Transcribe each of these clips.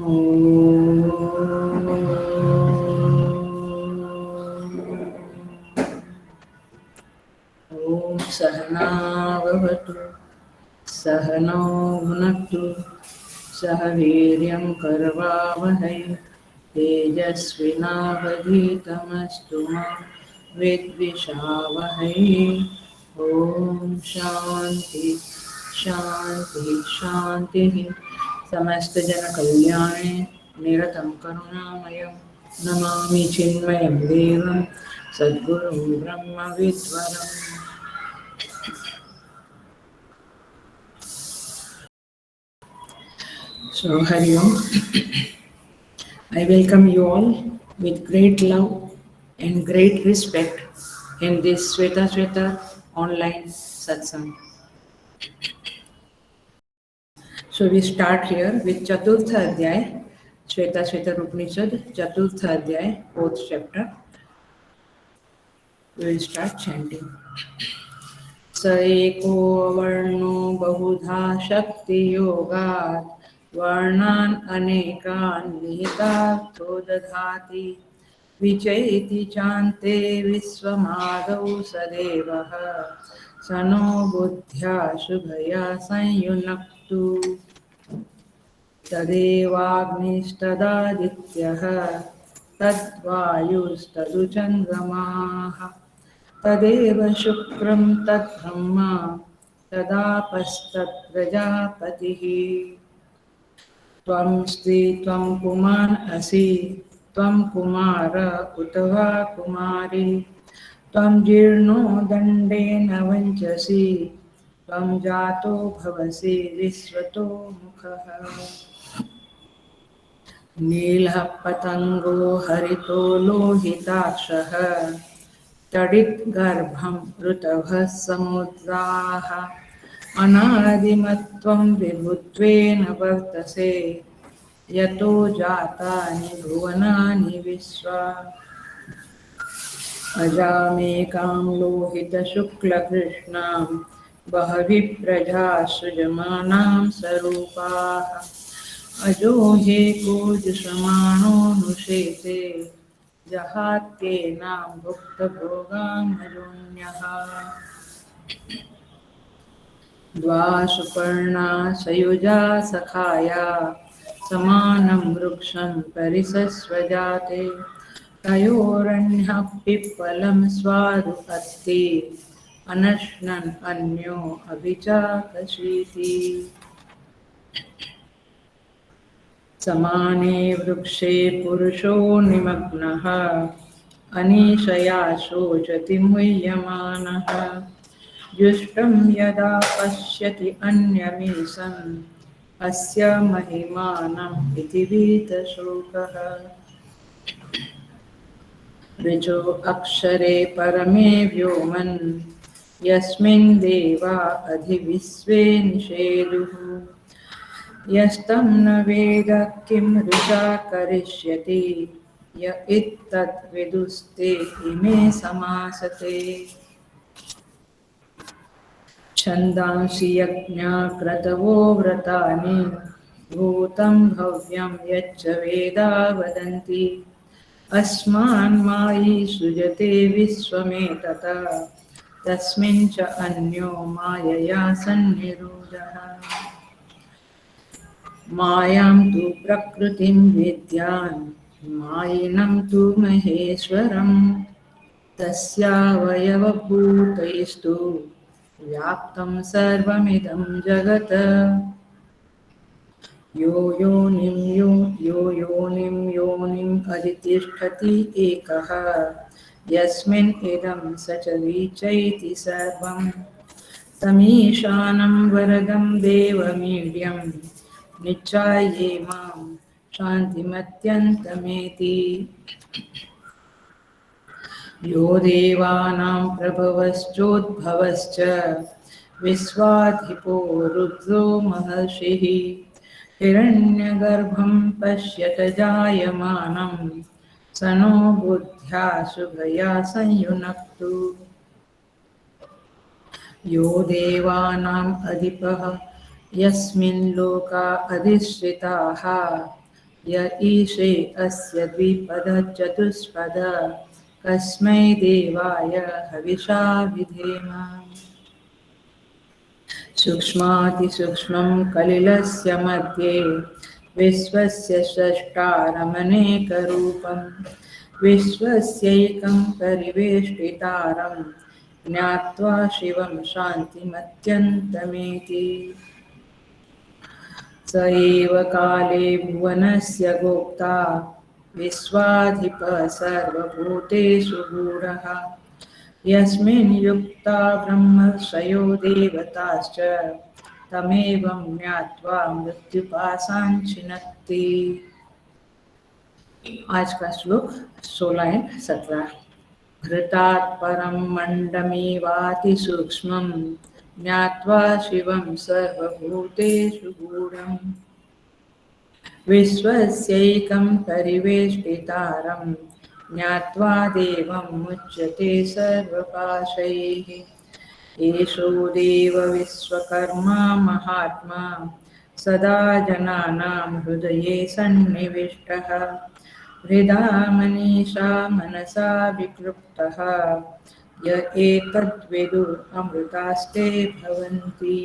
ॐ सहनाववतु सहनौ भुनक्तु सह वीर्यं करवावहै तेजस्विनावधीतमस्तु मा विद्विषावहै। ॐ शान्ति शान्ति शान्तिः। समस्त जन कल्याणे निरतं करुणामयं नमामि चिन्मयं देवं सद्गुरुं ब्रह्मविद्वरम्। So Hari Om, I welcome you all with great love and great respect in this Sweta Sweta online satsang. So we start here with Chaturtha Adhyay, Sweta Sweta Upanishad, Chaturtha Adhyay, 4th chapter. We will start chanting. स एको वर्णो बहुधा शक्तियोगात् वर्णान् अनेकान् निहितार्थो दधाति विचैति चान्ते विश्वमादौ सदेवः स no बुद्ध्या शुभया संयुनक्तु तदेवाग्निस्तदादित्यः तद्वायुस्तदु चन्द्रमाः तदेव शुक्रं तद्ब्रह्मा तदापस्तत्प्रजापतिः त्वं स्त्री त्वं पुमान् असि त्वं कुमार उत वा कुमारी त्वं जीर्णो दण्डेन वञ्चसि त्वं जातो भवसि विश्वतो मुखः नीलः पतङ्गो हरितो लोहिताक्षः तडिद्गर्भं ऋतभः समुद्राः अनादिमत्वं विभुत्वेन वर्तसे यतो जातानि भुवनानि विश्वा अजामेकां लोहितशुक्लकृष्णां बहवि प्रजा सृजमानां स्वरूपाः अजोहे कूजसमानोऽनुशेते जहात्येनां भुक्तभोगामरुण्यः द्वासुपर्णा सयुजा सखाया समानं वृक्षं परिसस्वजाते तयोरन्यः पिप्पलं स्वादु अस्ति अनश्नन् अन्यो अभिचाकशीति समाने वृक्षे पुरुषो निमग्नः अनीशया शोचति मुह्यमानः जुष्टं यदा पश्यति अन्यमीशन् अस्य महिमानम् इति भीतशोकः ऋजो अक्षरे परमे व्योमन् यस्मिन् देवा अधिविश्वे निषेदुः यस्तं न वेद किं ऋचा करिष्यति य इत्तद्विदुस्ते इमे समासते छन्दांसि यज्ञाक्रतवो व्रतानि भूतं भव्यं यच्च वेदा वदन्ति अस्मान् मायि सृजते विश्वमेतत् तस्मिन् च अन्यो मायया सन्निरुद्धः मायां तु प्रकृतिं विद्यान् मायिनं तु महेश्वरम् तस्यावयवभूतैस्तु व्याप्तं सर्वमिदं जगत् यो योनिं योनिम् अधितिष्ठति एकः यस्मिन् इदं सचरीचैति सर्वं तमीशानं वरदं देवमीड्यं निचाये मां शान्तिमत्यन्तमेति यो देवानां प्रभवश्चोद्भवश्च विश्वाधिपो रुद्रो महर्षिः हिरण्यगर्भं पश्यत जायमानं स नो बुद्ध्या शुभया संयुनक्तु यो देवानाम् अधिपः यस्मिन् लोका अधिश्रिताः य ईशे अस्य द्विपदः चतुष्पदः कस्मै देवाय हविषा विधेम। सूक्ष्मातिसूक्ष्मं कलिलस्य मध्ये विश्वस्य स्रष्टारमनेकरूपं विश्वस्यैकं परिवेष्टितारं ज्ञात्वा शिवं शान्तिमत्यन्तमेति। स एव काले भुवनस्य गोप्ता विश्वाधिपः सर्वभूतेषु गूढः यस्मिन् युक्ता ब्रह्मर्षयो देवताश्च तमेवं ज्ञात्वा मृत्युपाशान् छिनत्ति। आज का श्लोक 16 एंड 17। घृतात् परं मण्डमेवातिसूक्ष्मं ज्ञात्वा शिवं सर्वभूतेषु गूढम् विश्वस्यैकं परिवेष्टितारं ज्ञात्वा देवं मुच्यते सर्वपाशैः। एषो देव विश्वकर्मा महात्मा सदा जनानां हृदये सन्निविष्टः हृदा मनीषा मनसा विक्लुप्तः य एतद्विदुः अमृतास्ते भवन्ति।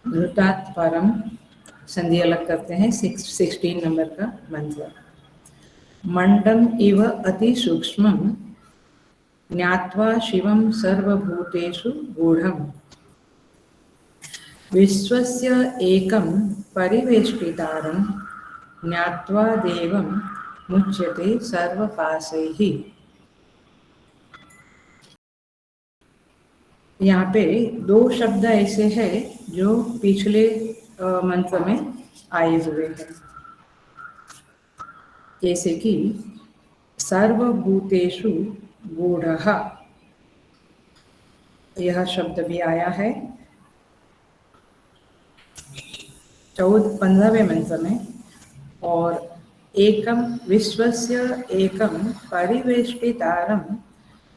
घृतात् परम संधि अलग करते हैं। 16 नंबर का मंत्र। मंडम इव अति सूक्ष्मं ज्ञात्वा शिवं सर्वभूतेषु गूढ़म् विश्वस्य एकं परिवेष्टितारं ज्ञात्वा देवं मुच्यते सर्वपाशैः। यहाँ पे दो शब्द ऐसे हैं जो पिछले मंत्र में आए हुए हैं, जैसे कि सर्वभूतेषु गूढ़ः, यह शब्द भी आया है 15वें मंत्र में। और एकम विश्वस्य एकम परिवेष्टितारम,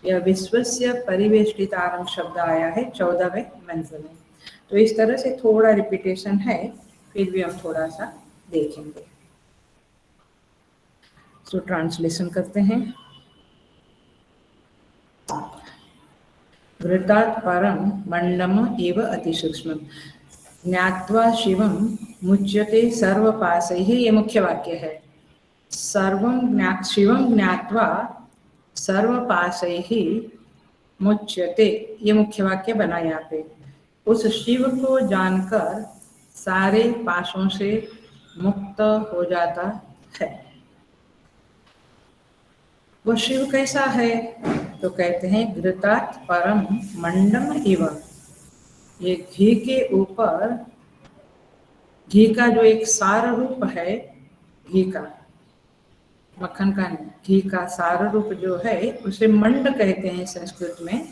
यह विश्वस्य परिवेष्टितारम शब्द आया है 14वें मंत्र में। तो इस तरह से थोड़ा रिपीटेशन है, फिर भी हम थोड़ा सा देखेंगे। तो ट्रांसलेशन करते हैं। घृतात् परम मंडम एव अतिसूक्ष्म ज्ञात्वा शिवं मुच्यते सर्वपाशैः, ये मुख्य वाक्य है। शिवं ज्ञात्वा सर्वपाशैः मुच्यते, ये मुख्य वाक्य बना यहाँ पे। उस शिव को जानकर सारे पाशों से मुक्त हो जाता है। वो शिव कैसा है? तो कहते हैं घृतात् परम मंडम इव, ये घी के ऊपर, घी का जो एक सार रूप है, घी का, मक्खन का नहीं, घी का सार रूप जो है उसे मंड कहते हैं संस्कृत में।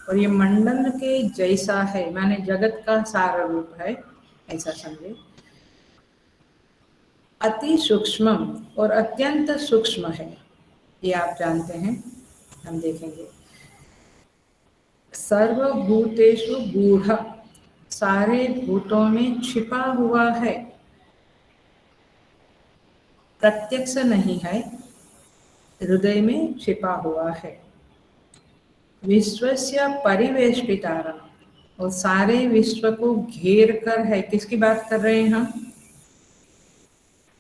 और ये मंडन के जैसा है, माने जगत का सार रूप है, ऐसा समझे। अति सूक्ष्म और अत्यंत सूक्ष्म है, ये आप जानते हैं, हम देखेंगे। सर्वभूतेषु गूढ़, सारे भूतों में छिपा हुआ है, प्रत्यक्ष नहीं है, हृदय में छिपा हुआ है। विश्वस्य परिवेष्टितारं, और सारे विश्व को घेर कर है। किसकी बात कर रहे हैं हम?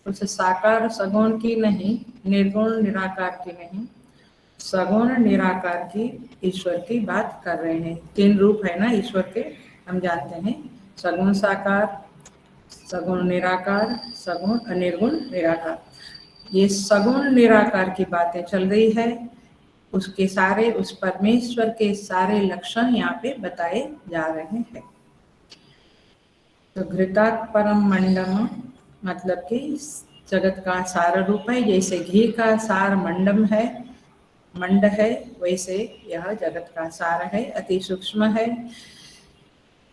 उस साकार सगुण की नहीं, निर्गुण निराकार की नहीं, सगुण निराकार की, ईश्वर की बात कर रहे हैं। 3 रूप है ना ईश्वर के, हम जानते हैं, सगुण साकार, सगुण निराकार, सगुण अनिर्गुण निराकार। ये सगुण निराकार की बातें चल रही है। उसके सारे, उस परमेश्वर के सारे लक्षण यहाँ पे बताए जा रहे हैं। तो घृतात् परम मंडम मतलब कि जगत का सार रूप है। जैसे घी का सार मंडम है, मंड है, वैसे यह जगत का सार है, अति सूक्ष्म है,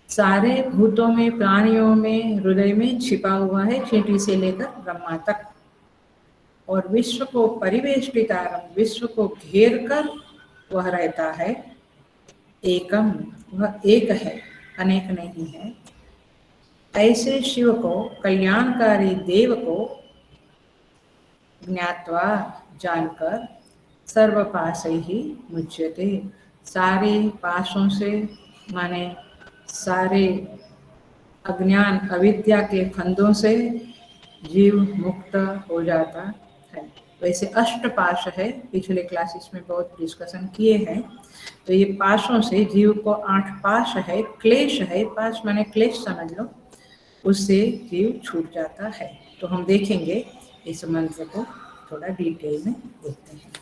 सारे भूतों में, प्राणियों में, हृदय में छिपा हुआ है, चींटी से लेकर ब्रह्मा तक। और विश्व को परिवेष्टितारं, विश्व को घेर कर वह रहता है। एकम, वह एक है, अनेक नहीं है। ऐसे शिव को, कल्याणकारी देव को ज्ञात्वा, जानकर, सर्व पास ही मुच्यते, सारे पासों से, माने सारे अज्ञान अविद्या के फंदों से जीव मुक्त हो जाता है। वैसे अष्ट पाश है, पिछले क्लासेस में बहुत डिस्कशन किए हैं। तो ये पाशों से जीव को 8 पाश है, क्लेश है, पाश माने क्लेश समझ लो, उससे जीव छूट जाता है। तो हम देखेंगे इस मंत्र को थोड़ा डिटेल में देखते हैं।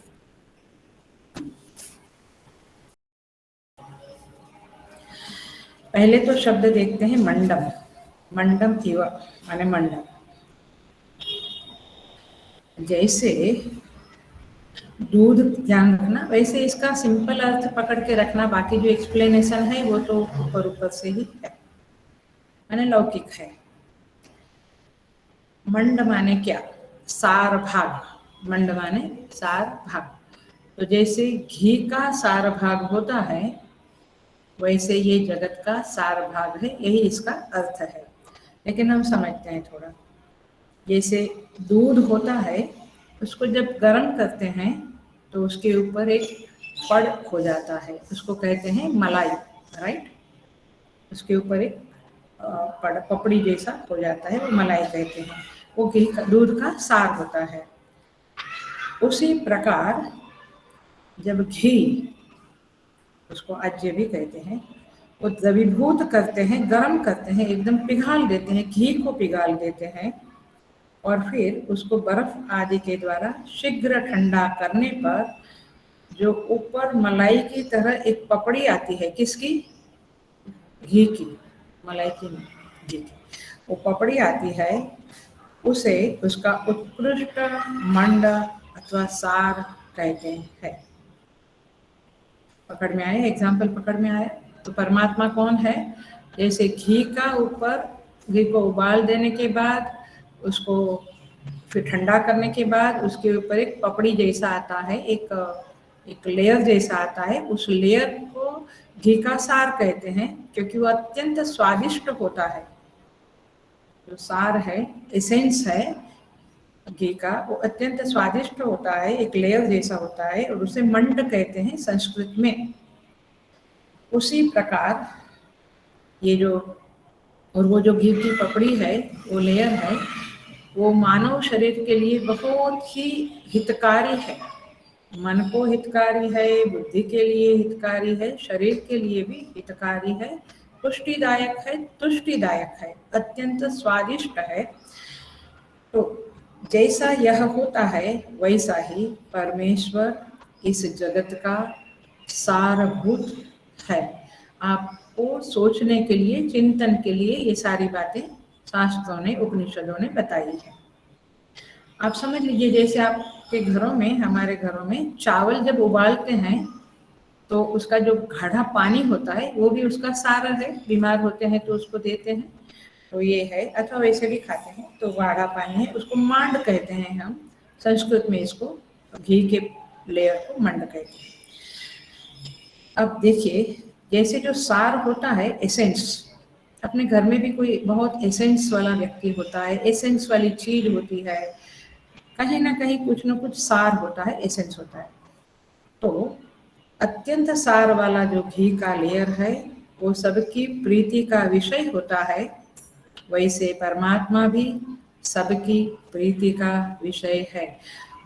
पहले तो शब्द देखते हैं मंडम। मंडम इव माने मंडम, जैसे दूध, ध्यान रखना, वैसे इसका सिंपल अर्थ पकड़ के रखना, बाकी जो एक्सप्लेनेशन है वो तो ऊपर ऊपर से ही है, माने लौकिक है। मंड माने क्या? सार भाग। मंड माने सार भाग। तो जैसे घी का सार भाग होता है, वैसे ये जगत का सार भाग है, यही इसका अर्थ है। लेकिन हम समझते हैं थोड़ा। जैसे दूध होता है, उसको जब गर्म करते हैं तो उसके ऊपर एक पड़ हो जाता है, उसको कहते हैं मलाई, राइट। उसके ऊपर एक पपड़ी जैसा हो जाता है, वो मलाई कहते हैं। वो घी का, दूध का सार होता है। उसी प्रकार जब घी, उसको आज्य भी कहते हैं, वो द्रवीभूत करते हैं, गर्म करते हैं, एकदम पिघाल देते हैं, घी को पिघाल देते हैं, और फिर उसको बर्फ आदि के द्वारा शीघ्र ठंडा करने पर जो ऊपर मलाई की तरह एक पपड़ी आती है, किसकी? घी की, मलाई की नहीं, घी की। वो पपड़ी आती है, उसे उसका उत्कृष्ट मंड अथवा सार कहते हैं। पकड़ में आया? एग्जाम्पल पकड़ में आया? तो परमात्मा कौन है? जैसे घी का ऊपर, घी को उबाल देने के बाद उसको फिर ठंडा करने के बाद उसके ऊपर एक पपड़ी जैसा आता है, एक लेयर जैसा आता है, उस लेयर को घी का सार कहते हैं, क्योंकि वो अत्यंत स्वादिष्ट होता है। जो सार है, एसेंस है घी का, वो अत्यंत स्वादिष्ट होता है, एक लेयर जैसा होता है, और उसे मंड कहते हैं संस्कृत में। उसी प्रकार ये जो, और वो जो घी की पपड़ी है, वो लेयर है, वो मानव शरीर के लिए बहुत ही हितकारी है। मन को हितकारी है, बुद्धि के लिए हितकारी है, शरीर के लिए भी हितकारी है, पुष्टिदायक है, तुष्टिदायक है, अत्यंत स्वादिष्ट है। तो जैसा यह होता है, वैसा ही परमेश्वर इस जगत का सारभूत है। आपको सोचने के लिए, चिंतन के लिए ये सारी बातें शास्त्रों ने, उपनिषदों ने बताई है। आप समझ लीजिए, जैसे आपके घरों में, हमारे घरों में चावल जब उबालते हैं तो उसका जो गाढ़ा पानी होता है वो भी उसका सार है। बीमार होते हैं तो उसको देते हैं, तो ये है। अथवा वैसे भी खाते हैं तो गाढ़ा पानी है, उसको मांड कहते हैं हम संस्कृत में, इसको घी के लेयर को मंड कहते हैं। अब देखिए, जैसे जो सार होता है, एसेंस, अपने घर में भी कोई बहुत एसेंस वाला व्यक्ति होता है, एसेंस वाली चीज होती है, कहीं ना कहीं कुछ ना कुछ सार होता है, एसेंस होता है। तो अत्यंत सार वाला जो घी का लेयर है, वो सबकी प्रीति का विषय होता है। वैसे परमात्मा भी सबकी प्रीति का विषय है।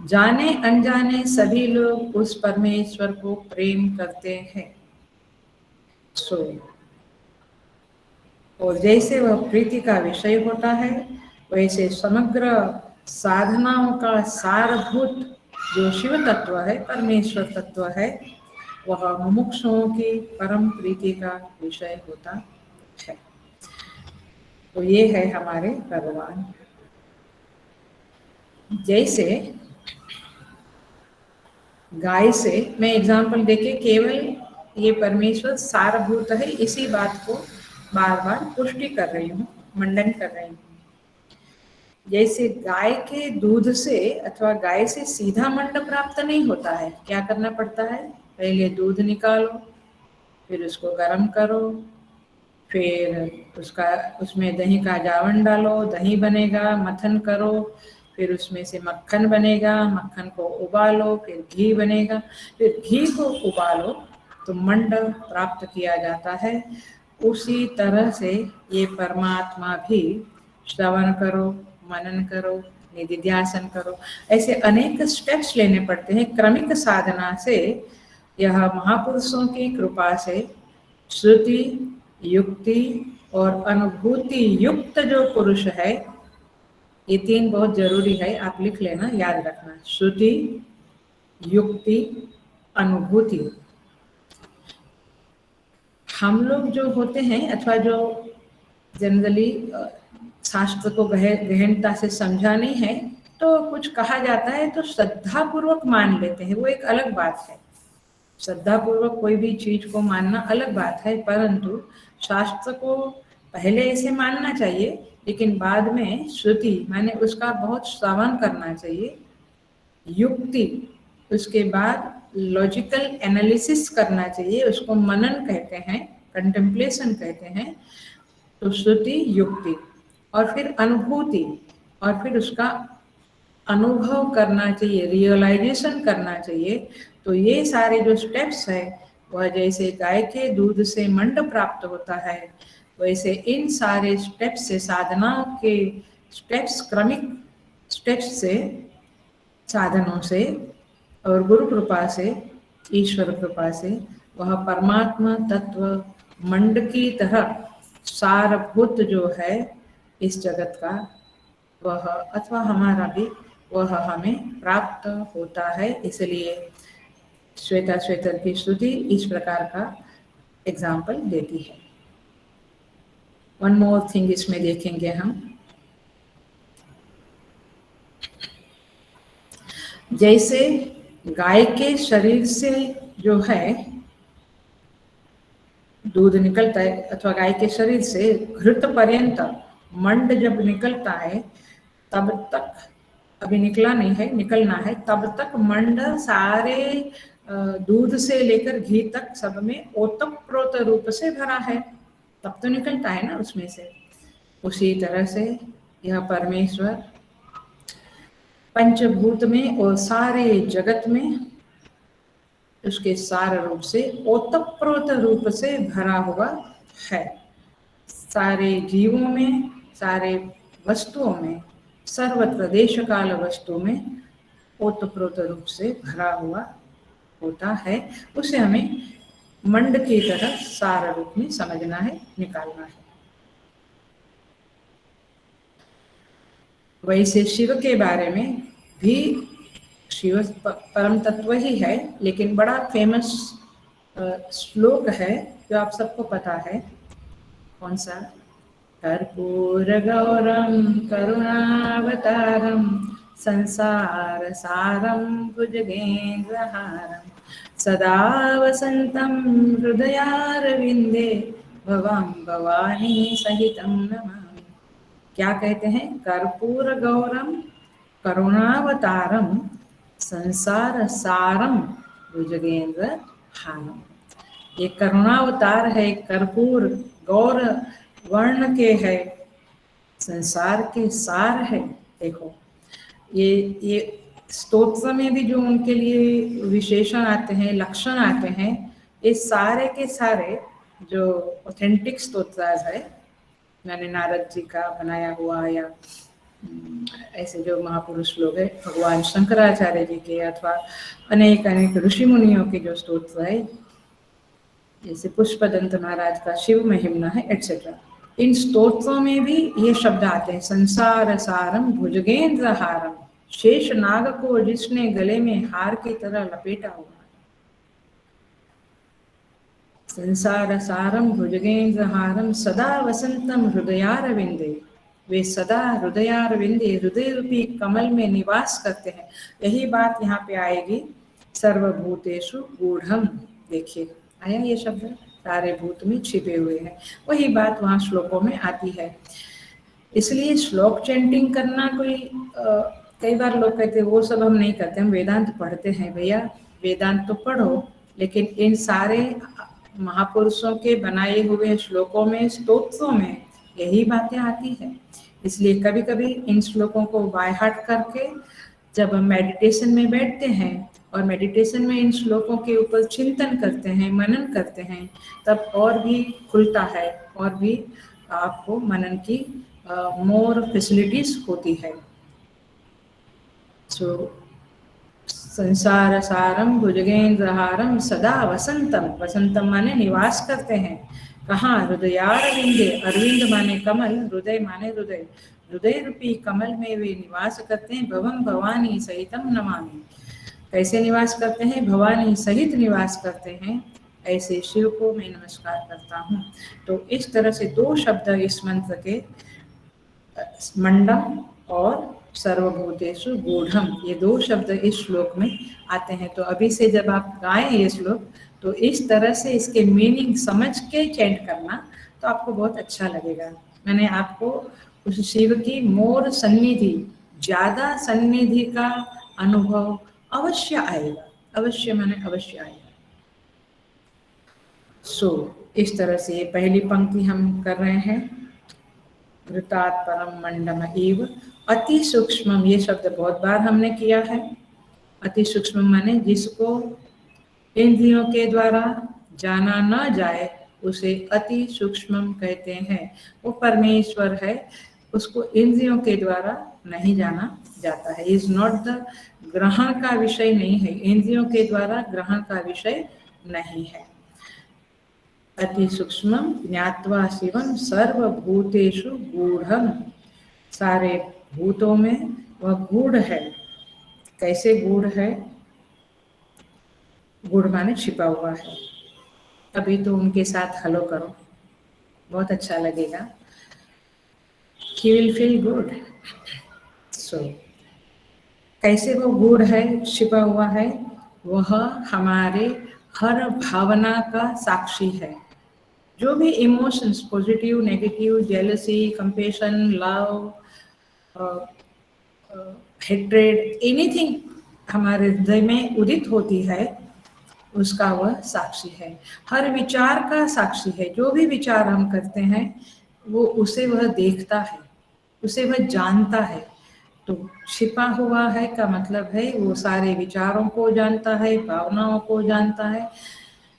जाने अनजाने सभी लोग उस परमेश्वर को प्रेम करते हैं। सो, और जैसे वह प्रीति का विषय होता है, वैसे समग्र साधनाओं का सारभूत जो शिव तत्व है, परमेश्वर तत्व है, वह मुमुक्षुओं की परम प्रीति का विषय होता है। तो ये है हमारे भगवान। जैसे गाय से मैं एग्जाम्पल देके केवल ये परमेश्वर सारभूत है, इसी बात को बार बार पुष्टि कर रही हूँ, मंडन कर रही हूँ। जैसे गाय के दूध से अथवा गाय से सीधा मंड प्राप्त नहीं होता है, क्या करना पड़ता है? पहले दूध निकालो, फिर उसको गर्म करो, फिर उसमें दही का जावन डालो, दही बनेगा, मथन करो, फिर उसमें से मक्खन बनेगा, मक्खन को उबालो, फिर घी बनेगा, फिर घी को उबालो तो मंड प्राप्त किया जाता है। उसी तरह से ये परमात्मा भी श्रवण करो, मनन करो, निधिध्यासन करो, ऐसे अनेक स्टेप्स लेने पड़ते हैं। क्रमिक साधना से यह महापुरुषों की कृपा से श्रुति, युक्ति और अनुभूति युक्त जो पुरुष है, ये तीन बहुत जरूरी है, आप लिख लेना, याद रखना। श्रुति, युक्ति, अनुभूति। हम लोग जो होते हैं अथवा जो जनरली शास्त्र को गहनता से समझा नहीं है, तो कुछ कहा जाता है तो श्रद्धा पूर्वक मान लेते हैं, वो एक अलग बात है। श्रद्धा पूर्वक कोई भी चीज को मानना अलग बात है, परंतु शास्त्र को पहले ऐसे मानना चाहिए, लेकिन बाद में श्रुति माने उसका बहुत श्रवण करना चाहिए, युक्ति उसके बाद लॉजिकल एनालिसिस करना चाहिए, उसको मनन कहते हैं, कंटेम्पलेशन कहते हैं। तो श्रुति, युक्ति और फिर अनुभूति, और फिर उसका अनुभव करना चाहिए, रियलाइजेशन करना चाहिए। तो ये सारे जो स्टेप्स है, वह जैसे गाय के दूध से मंड प्राप्त होता है, वैसे इन सारे स्टेप्स से, साधनाओं के स्टेप्स, क्रमिक स्टेप्स से, साधनों से और गुरु कृपा से, ईश्वर कृपा से वह परमात्मा तत्व मंड की तरह सारभूत जो है इस जगत का, वह अथवा हमारा भी, वह हमें प्राप्त होता है। इसलिए श्वेता श्वेतर की श्रुति इस प्रकार का एग्जाम्पल देती है। वन मोर थिंग इसमें देखेंगे हम, जैसे गाय के शरीर से जो है दूध निकलता है, अथवा गाय के शरीर से घृत पर्यंत मंड जब निकलता है, तब तक, अभी निकला नहीं है, निकलना है, तब तक मंड सारे दूध से लेकर घी तक सब में ओतप्रोत रूप से भरा है, तब तो निकलता है ना उसमें से। उसी तरह से यह परमेश्वर पंचभूत में और सारे जगत में उसके सार रूप से, ओतप्रोत रूप से भरा हुआ है। सारे जीवों में, सारे वस्तुओं में, सर्वत्र देश काल वस्तु में ओतप्रोत रूप से भरा हुआ होता है। उसे हमें मंड की तरह सार रूप में समझना है, निकालना है। वैसे शिव के बारे में भी, शिव परम तत्व ही है, लेकिन बड़ा फेमस श्लोक है जो आप सबको पता है। कौन सा? कर्पूर गौरम करुणावतारम संसार सारम भुजगेन्द्रहारम सदा वसंतम हृदयारविंदे भवं भवानी सहितं नमामि। क्या कहते हैं? कर्पूर गौरम करुणावतारम संसार सारम भुजगेंद्र हारम। ये करुणावतार है, कर्पूर गौर वर्ण के है, संसार के सार है। देखो ये स्तोत्र में भी जो उनके लिए विशेषण आते हैं, लक्षण आते हैं, ये सारे के सारे जो ऑथेंटिक स्तोत्र है, मैंने नारद जी का बनाया हुआ या ऐसे जो महापुरुष लोग हैं, भगवान शंकराचार्य जी के, अथवा अनेक अनेक ऋषि मुनियों के जो स्तोत्र है, जैसे पुष्पदंत महाराज का शिव महिमना है, एटसेट्रा, इन स्तोत्रों में भी ये शब्द आते हैं। संसार सारम भुजगेंद्र हारम, शेष नाग को जिसने गले में हार की तरह लपेटा हुआ। संसार सारम भुजगेंद्र हारम सदा वसंतम हृदयारविंदे, वे सदा हृदयारविंदे, हृदय रूपी कमल में निवास करते हैं। यही बात यहाँ पे आएगी, सर्वभूतेषु गूढ़म। देखिए आया ये शब्द, सारे भूत में छिपे हुए हैं, वही बात वहाँ श्लोकों में आती है। इसलिए श्लोक चैंटिंग करना कोई कई बार लोग कहते हैं वो सब हम नहीं करते, हम वेदांत पढ़ते हैं। भैया वेदांत तो पढ़ो, लेकिन इन सारे महापुरुषों के बनाए हुए श्लोकों में, स्तोत्रों में यही बातें आती है। इसलिए कभी कभी इन श्लोकों को बाय हार्ट करके जब हम मेडिटेशन में बैठते हैं और मेडिटेशन में इन श्लोकों के ऊपर चिंतन करते हैं, मनन करते हैं, तब और भी खुलता है और भी आपको मनन की मोर फैसिलिटीज होती है। सो संसार सारम भुजगेंद्रहारम सदा वसंतम, वसंतम माने निवास करते हैं कहाँ? हृदयारविंदे, अरविंद माने कमल, हृदय माने हृदय, हृदय रूपी कमल में वे निवास करते हैं। भवम भवानी सहितम नमामि, कैसे निवास करते हैं? भवानी सहित निवास करते हैं, ऐसे शिव को मैं नमस्कार करता हूँ। तो इस तरह से दो शब्द इस मंत्र के, मंडम और सर्वभूतेषु गूढ़म, ये दो शब्द इस श्लोक में आते हैं। तो अभी से जब आप गाएं ये श्लोक, तो इस तरह से इसके मीनिंग समझ के चैंट करना, तो आपको बहुत अच्छा लगेगा। मैंने आपको उस शिव की मोर सन्निधि, ज्यादा सन्निधि का अनुभव अवश्य आएगा, अवश्य माने अवश्य आएगा। इस तरह से पहली पंक्ति हम कर रहे हैं, वृतात् परम मंडम इव, अति सूक्ष्म, ये शब्द बहुत बार हमने किया है। अति सूक्ष्म माने जिसको इंद्रियों के द्वारा जाना न जाए उसे अति सूक्ष्म कहते हैं। वो परमेश्वर है, उसको इंद्रियों के द्वारा नहीं जाना जाता है। इज नॉट द, ग्रहण का विषय नहीं है, इंद्रियों के द्वारा ग्रहण का विषय नहीं है। अति सूक्ष्म ज्ञात्वा शिवम सर्वभूतेषु गूढ़म, सारे भूतों में वह गूढ़ है। कैसे गूढ़ है? गूढ़ माने छिपा हुआ है। अभी तो उनके साथ हेलो करो, बहुत अच्छा लगेगा। He will feel good. So, कैसे वो गूढ़ है, छिपा हुआ है? वह हमारे हर भावना का साक्षी है। जो भी emotions, positive, negative, jealousy, compassion, love, hatred, anything हमारे हृदय में उदित होती है, उसका वह साक्षी है। हर विचार का साक्षी है। जो भी विचार हम करते हैं वो उसे वह देखता है, उसे वह जानता है। तो छिपा हुआ है का मतलब है वो सारे विचारों को जानता है, भावनाओं को जानता है,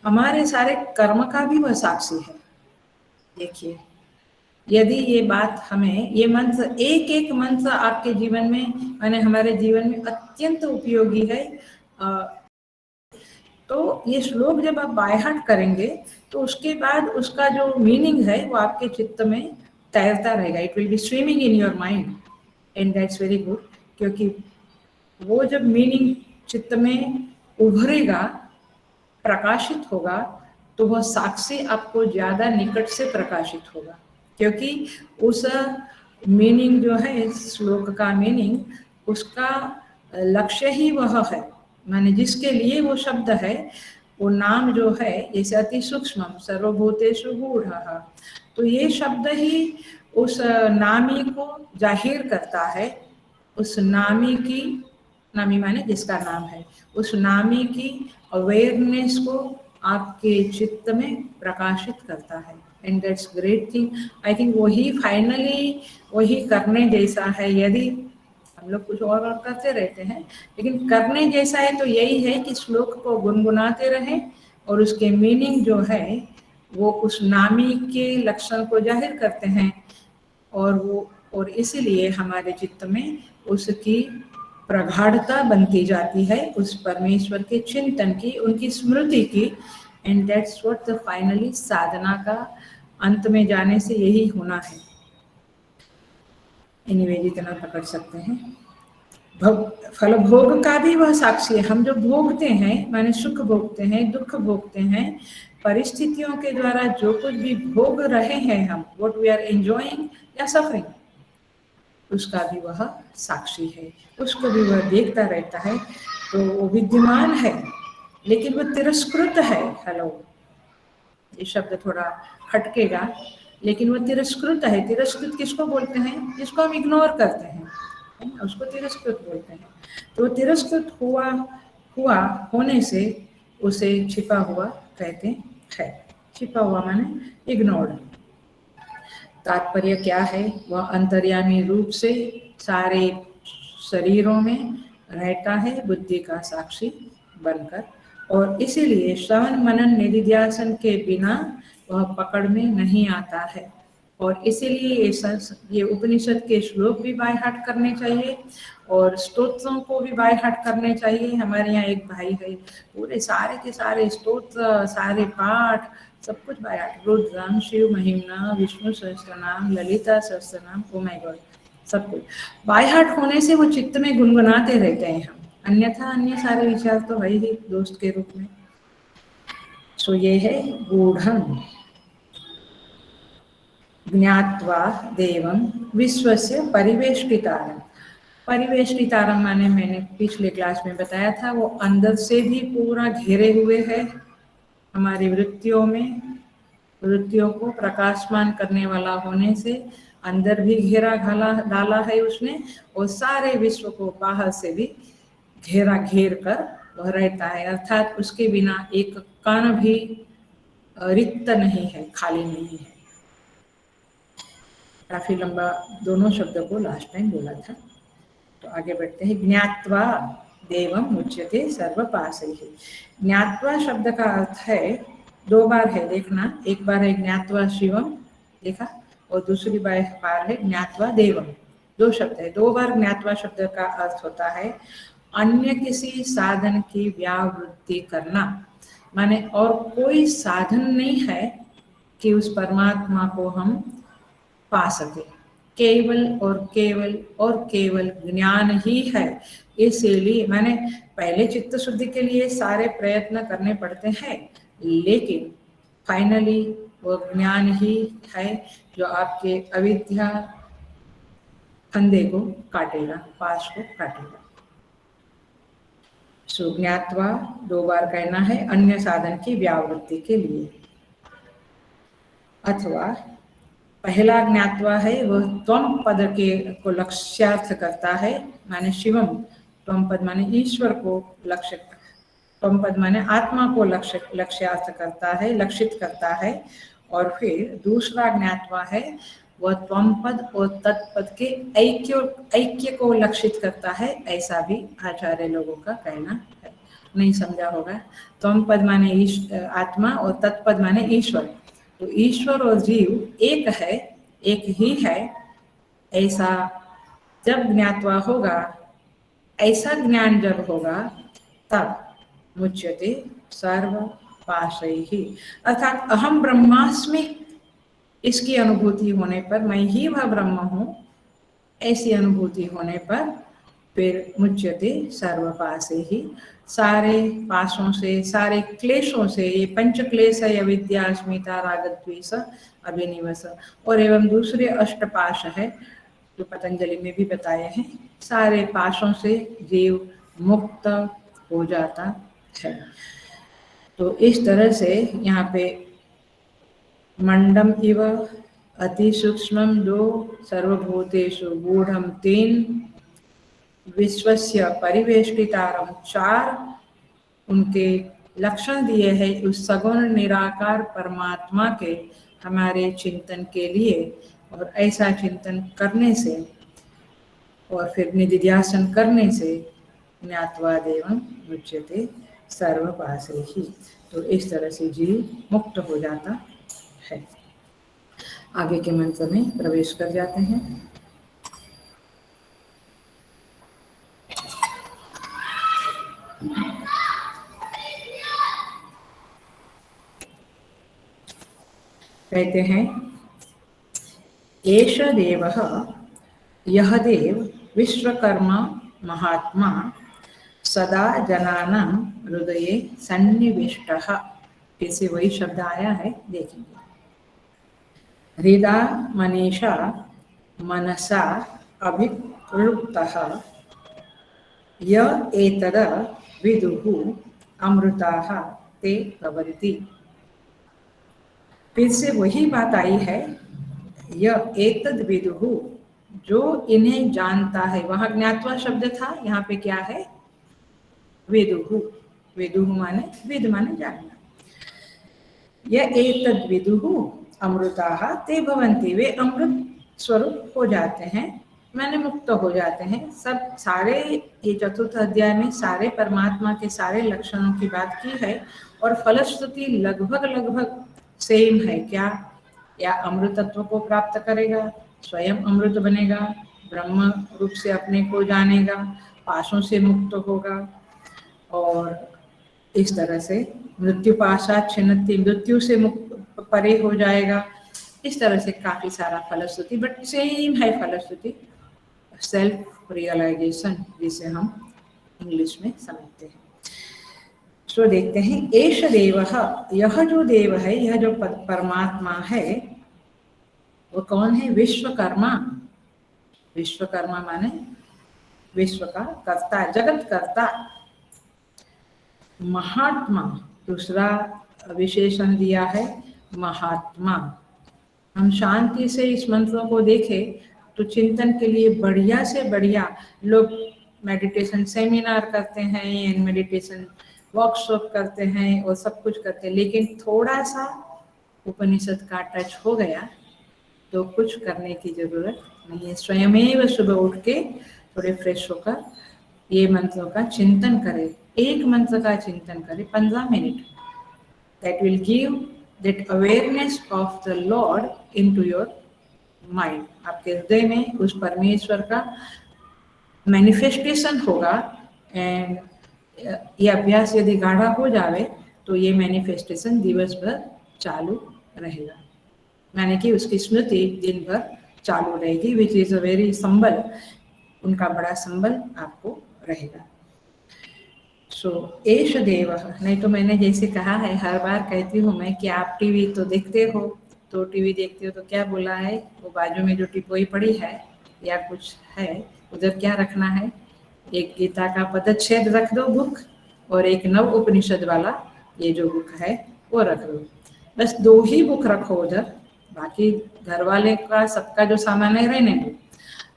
हमारे सारे कर्म का भी वह साक्षी है। देखिए, यदि ये बात हमें, ये मंत्र, एक एक मंत्र आपके जीवन में, माने हमारे जीवन में अत्यंत उपयोगी है। तो ये श्लोक जब आप बाय हार्ट करेंगे तो उसके बाद उसका जो मीनिंग है वो आपके चित्त में तैरता रहेगा। It will be swimming in your mind and that's very good, क्योंकि वो जब मीनिंग चित्त में उभरेगा, प्रकाशित होगा, तो वह साक्षी आपको ज्यादा निकट से प्रकाशित होगा। क्योंकि उस मीनिंग जो है, श्लोक का मीनिंग, उसका लक्ष्य ही वह है, माने जिसके लिए वो शब्द है, वो नाम जो है, जैसे अति सूक्ष्म सर्वभूतेषु गूढ़ः, तो ये शब्द ही उस नामी को जाहिर करता है। उस नामी की, नामी माने जिसका नाम है, उस नामी की अवेयरनेस को आपके चित्त में प्रकाशित करता है। And that's great thing. I think वही फाइनली वही करने जैसा है। यदि हम लोग कुछ और करते रहते हैं, लेकिन करने जैसा है तो यही है कि श्लोक को गुनगुनाते रहें और उसके मीनिंग जो है वो उस नामी के लक्षण को जाहिर करते हैं, और इसीलिए हमारे चित्त में उसकी प्रगाढ़ता बनती जाती है, उस परमेश्वर के चिंतन की, उनकी स्मृति की। And that's what the finally साधना का अंत में जाने से यही होना है। एनीवे, जितना पकड़ सकते हैं। फल भोग का भी वह साक्षी है। हम जो भोगते हैं, माने सुख भोगते हैं, दुख भोगते हैं, परिस्थितियों के द्वारा जो कुछ भी भोग रहे हैं हम, व्हाट वी आर एंजॉयिंग या सफरिंग, उसका भी वह साक्षी है। उसको भी वह देखता रहता है। तो वो विद्यमान है लेकिन वह तिरस्कृत है। हेलो, ये शब्द थोड़ा खटकेगा, लेकिन वह तिरस्कृत है। तिरस्कृत किसको बोलते हैं? जिसको हम इग्नोर करते हैं, उसको तिरस्कृत बोलते हैं। तो तिरस्कृत हुआ होने से उसे छिपा हुआ कहते हैं। छिपा हुआ माने इग्नोर्ड। तात्पर्य क्या है? वह अंतर्यामी रूप से सारे शरीरों में रहता है बुद्धि का साक्षी बनकर, और इसीलिए श्रवण मनन निधिध्यासन के बिना वह पकड़ में नहीं आता है। और इसीलिए ये उपनिषद के श्लोक भी बाय हार्ट करने चाहिए और स्तोत्रों को भी बाय हार्ट करने चाहिए। हमारे यहाँ एक भाई है, पूरे सारे के सारे स्तोत्र, सारे पाठ, सब कुछ बाय हार्ट। रुद्रम, शिव महिमा, Vishnu Sahasranama, Lalita Sahasranama, oh my God, सब कुछ बाय हार्ट होने से वो चित्त में गुनगुनाते रहते हैं हम, अन्यथा अन्य सारे विचार तो है ही दोस्त के रूप में। सो ये है गूढ़म ज्ञात्वा देवं विश्वस्य परिवेष्टितारम्। परिवेष्टितारम् माने मैंने पिछले क्लास में बताया था, वो अंदर से भी पूरा घेरे हुए है हमारी वृत्तियों में। वृत्तियों को प्रकाशमान करने वाला होने से अंदर भी घेरा डाला है उसने, और सारे विश्व को बाहर से भी घेर कर वह रहता है। अर्थात उसके बिना एक कण भी रिक्त नहीं है, खाली नहीं है। काफी लंबा दोनों शब्दों को लास्ट टाइम बोला था, तो आगे बढ़ते हैं। ज्ञात्वा देवम उच्यते सर्वपाशैः। ज्ञात्वा शब्द का अर्थ है, दो बार है, देखना, एक बार है ज्ञात्वा शिवम, देखा, और दूसरी बार है ज्ञात्वा देवम। दो शब्द है, दो बार ज्ञात्वा शब्द का अर्थ होता है अन्य किसी साधन की व्यावृत्ति करना, माने और कोई साधन नहीं है कि उस परमात्मा को हम पा सके, केवल और केवल और केवल ज्ञान ही है। इसीलिए मैंने पहले चित्त शुद्धि के लिए सारे प्रयत्न करने पड़ते हैं, लेकिन फाइनली वो ज्ञान ही है जो आपके अविद्या फंदे को काटेगा, पाश को काटेगा। सो ज्ञात्वा दो बार कहना है अन्य साधन की व्यावृत्ति के लिए। अथवा पहला ज्ञात्वा है वह त्वम पद के को लक्ष्यार्थ करता है, माने शिवम, त्वम पद माने ईश्वर को लक्ष्य, त्वम पद माने आत्मा को लक्ष्यार्थ करता है, लक्षित करता है। और फिर दूसरा ज्ञात्वा है वह त्वम पद और तत्पद के ऐक्य को लक्षित करता है, ऐसा भी आचार्य लोगों का कहना है। नहीं समझा होगा। त्वम पद माने आत्मा और तत्पद माने ईश्वर, तो ईश्वर और जीव एक है, एक ही है, ऐसा जब ज्ञात्वा होगा, ऐसा ज्ञान जब होगा, तब मुच्यते सर्व पाशैः, अर्थात अहम ब्रह्मास्मि, इसकी अनुभूति होने पर, मैं ही वह ब्रह्म हूँ, ऐसी अनुभूति होने पर फिर मुच्यते सर्व पाशैः, सारे पाशों से, सारे क्लेशों से, ये पंच क्लेश है, अविद्या, अस्मिता, राग द्वेष, अभिनिवेश, और एवं दूसरे अष्टपाश है जो पतंजलि में भी बताए हैं, सारे पाशों से जीव मुक्त हो जाता है। तो इस तरह से यहाँ पे मंडम इव अति सूक्ष्मम दो, सर्वभूतेषु गूढ़म तीन, विश्वस्य परिवेष्टितारम चार, उनके लक्षण दिए हैं उस सगुण निराकार परमात्मा के हमारे चिंतन के लिए। और ऐसा चिंतन करने से और फिर निधिध्यासन करने से ज्ञात्वा देवं मुच्यते सर्व पाशैः, तो इस तरह से जीव मुक्त हो जाता है। आगे के मंत्र में प्रवेश कर जाते हैं। कहते हैं, एष देवः, यह देव विश्वकर्मा महात्मा, सदा जनानां हृदये सन्निविष्टः। फिर से वही शब्द आया है, देखेंगे। हृदा मनीषा मनसा अभिप्लुप्तः, य एतद विदुः अमृताः ते भवन्ति। फिर से वही बात आई है, यह एतद विदुः, जो इन्हें जानता है। वहां ज्ञात्वा शब्द था, यहाँ पे क्या है? विदुः। विदुः माने विद माने जानना। य एतद् विदुः अमृताः ते भवन्ति, वे अमृत स्वरूप हो जाते हैं, मैंने मुक्त हो जाते हैं। सब सारे ये चतुर्थ अध्याय में सारे परमात्मा के सारे लक्षणों की बात की है और फलश्रुति लगभग लगभग सेम है। क्या? या अमृतत्व को प्राप्त करेगा, स्वयं अमृत बनेगा, ब्रह्म रूप से अपने को जानेगा, पाशों से मुक्त होगा और इस तरह से मृत्यु पाशा छिन्नति, मृत्यु से मुक्त परे हो जाएगा। इस तरह से काफी सारा फलश्रुति, बट सेम है फलश्रुति, सेल्फ रियलाइजेशन जिसे हम इंग्लिश में समझते हैं। तो देखते हैं, एष देवः, यह जो देव है, यह जो परमात्मा है, वो कौन है? विश्वकर्मा। विश्वकर्मा माने विश्व का कर्ता, जगत कर्ता। महात्मा दूसरा विशेषण दिया है, महात्मा। हम शांति से इस मंत्रों को देखें तो चिंतन के लिए बढ़िया से बढ़िया लोग मेडिटेशन सेमिनार करते हैं, मेडिटेशन वर्कशॉप करते हैं और सब कुछ करते हैं, लेकिन थोड़ा सा उपनिषद का टच हो गया तो कुछ करने की जरूरत नहीं है। स्वयमेव सुबह उठ के थोड़े फ्रेश होकर ये मंत्रों का चिंतन करें। एक मंत्र का चिंतन करें 15 minute. That will give that awareness of the Lord into your mind. आपके हृदय में उस परमेश्वर का मैनिफेस्टेशन होगा। एंड ये अभ्यास यदि गाढ़ा हो जावे तो ये मैनिफेस्टेशन दिवस भर चालू रहेगा, यानी कि उसकी स्मृति दिन भर चालू रहेगी, विच इज अ वेरी संबल, उनका बड़ा संबल आपको रहेगा। सो एष देव, नहीं तो मैंने जैसे कहा है, हर बार कहती हूँ मैं कि आप टीवी तो देखते हो, तो टीवी देखते हो तो क्या बोला है, वो बाजू में जो टिपोई पड़ी है या कुछ है उधर क्या रखना है? एक गीता का पदच्छेद रख दो बुक, और एक नव उपनिषद वाला ये जो बुक है वो रख दो। बस 2 ही बुक रखो उधर, बाकी घर वाले का सबका जो सामान है रहने दो।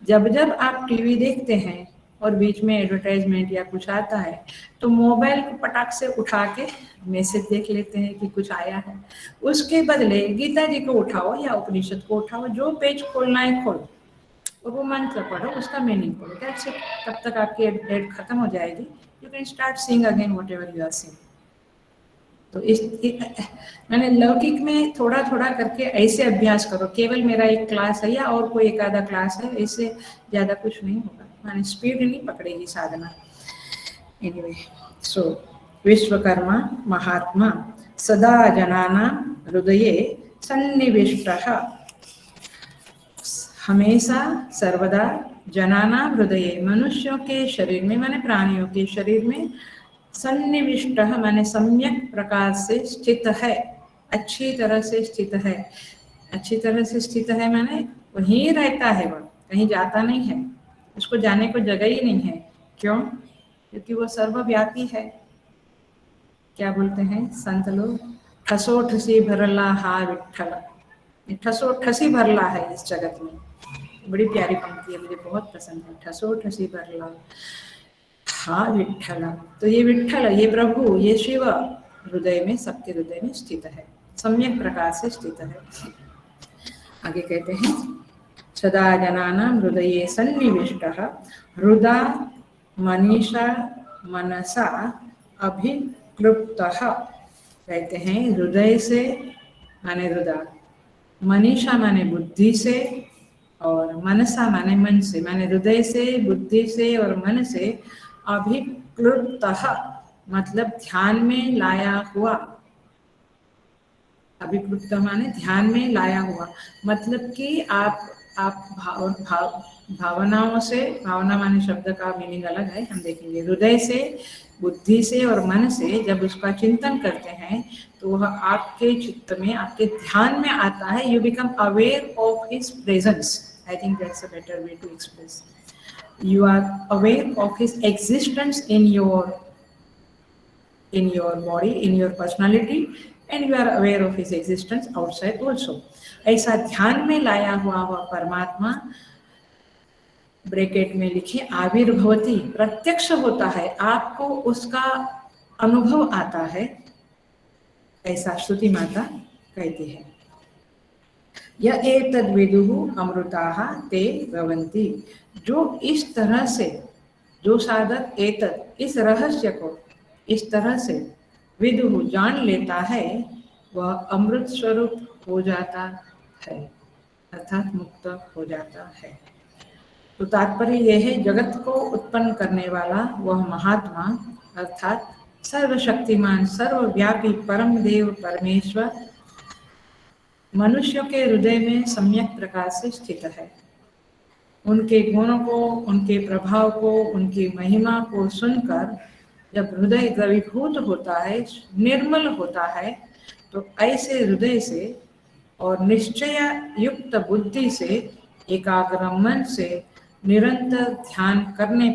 जब जब आप टीवी देखते हैं और बीच में एडवर्टाइजमेंट या कुछ आता है तो मोबाइल को पटाख से उठा के मैसेज देख लेते हैं कि कुछ आया है। उसके बदले गीता जी को उठाओ या उपनिषद को उठाओ, जो पेज खोलना है खोलो और वो मंत्र पढ़ो, उसका मीनिंग पढ़ो। That's it. तब तक आपकी डेट खत्म हो जाएगी। You can start seeing again whatever you are seeing. तो मैंने लौकिक में थोड़ा थोड़ा करके ऐसे अभ्यास करो। केवल मेरा एक क्लास है या और कोई एक आधा क्लास है, ऐसे ज़्यादा कुछ नहीं होगा, मैंने स्पीड नहीं पकड़ेगी साधना। एनीवे, सो विश्वकर्मा महात्मा सदा जनाना हृदये सन्निविष्टः, हमेशा सर्वदा जनाना हृदय, मनुष्यों के शरीर में माने प्राणियों के शरीर में, सन्निविष्ट माने सम्यक प्रकार से स्थित है, अच्छी तरह से स्थित है। अच्छी तरह से स्थित है माने वहीं रहता है, वह कहीं जाता नहीं है, उसको जाने को जगह ही नहीं है। क्यों? क्योंकि वो सर्वव्यापी है। क्या बोलते हैं संत लोग? ठसो ठसी भरला हा विठ्ठल, ठसो ठसी भरला है इस जगत में। बड़ी प्यारी पंक्ति है, मुझे बहुत पसंद है। ठसो ठसी भरला हा विठ्ठल, तो ये विठ्ठल, ये प्रभु, ये शिव हृदय में, सबके हृदय में स्थित है, सम्यक प्रकार से स्थित है। आगे कहते हैं, सदा जनानां हृदये सन्निविष्टः हृदा मनीषा मनसा अभिक्लुप्तः। कहते हैं हृदय से माने हृदय, मनीषा माने बुद्धि से, और मनसा माने मन से, माने हृदय से, बुद्धि से और मन से, अभिक्लुप्तः मतलब ध्यान में लाया हुआ। अभिक्लुप्त माने ध्यान में लाया हुआ, मतलब कि आप भावनाओं से, भावना माने शब्द का मीनिंग अलग है, हम देखेंगे। हृदय से, बुद्धि से और मन से जब उसका चिंतन करते हैं तो वह आपके चित्त में, आपके ध्यान में आता है। You become aware of his presence. I think that's a better way to express. You are aware of his existence in your body, in your personality, and you are aware of his existence outside also. ऐसा ध्यान में लाया हुआ परमात्मा, bracket में लिखे आविर्भवती, प्रत्यक्ष होता है, आपको उसका अनुभव आता है। ऐसा स्तुति माता कहती है। य एतद् विदुः अमृताः ते भवन्ति। जो इस तरह से, जो साधक एतद् इस रहस्य को इस तरह से विदुः जान लेता है, वह अमृत स्वरूप हो जाता है, अर्थात मुक्त हो जाता है। तो तात्पर्य यह है, जगत को उत्पन्न करने वाला वह महात्मा अर्थात सर्वशक्तिमान सर्वव्यापी परम देव परमेश्वर मनुष्यों के हृदय में सम्यक प्रकार से स्थित है। उनके गुणों को, उनके प्रभाव को, उनकी महिमा को सुनकर जब हृदय द्रवीभूत होता है, निर्मल होता है, तो ऐसे हृदय से और निश्चय युक्त बुद्धि से, एकाग्र मन से निरंतर ध्यान करने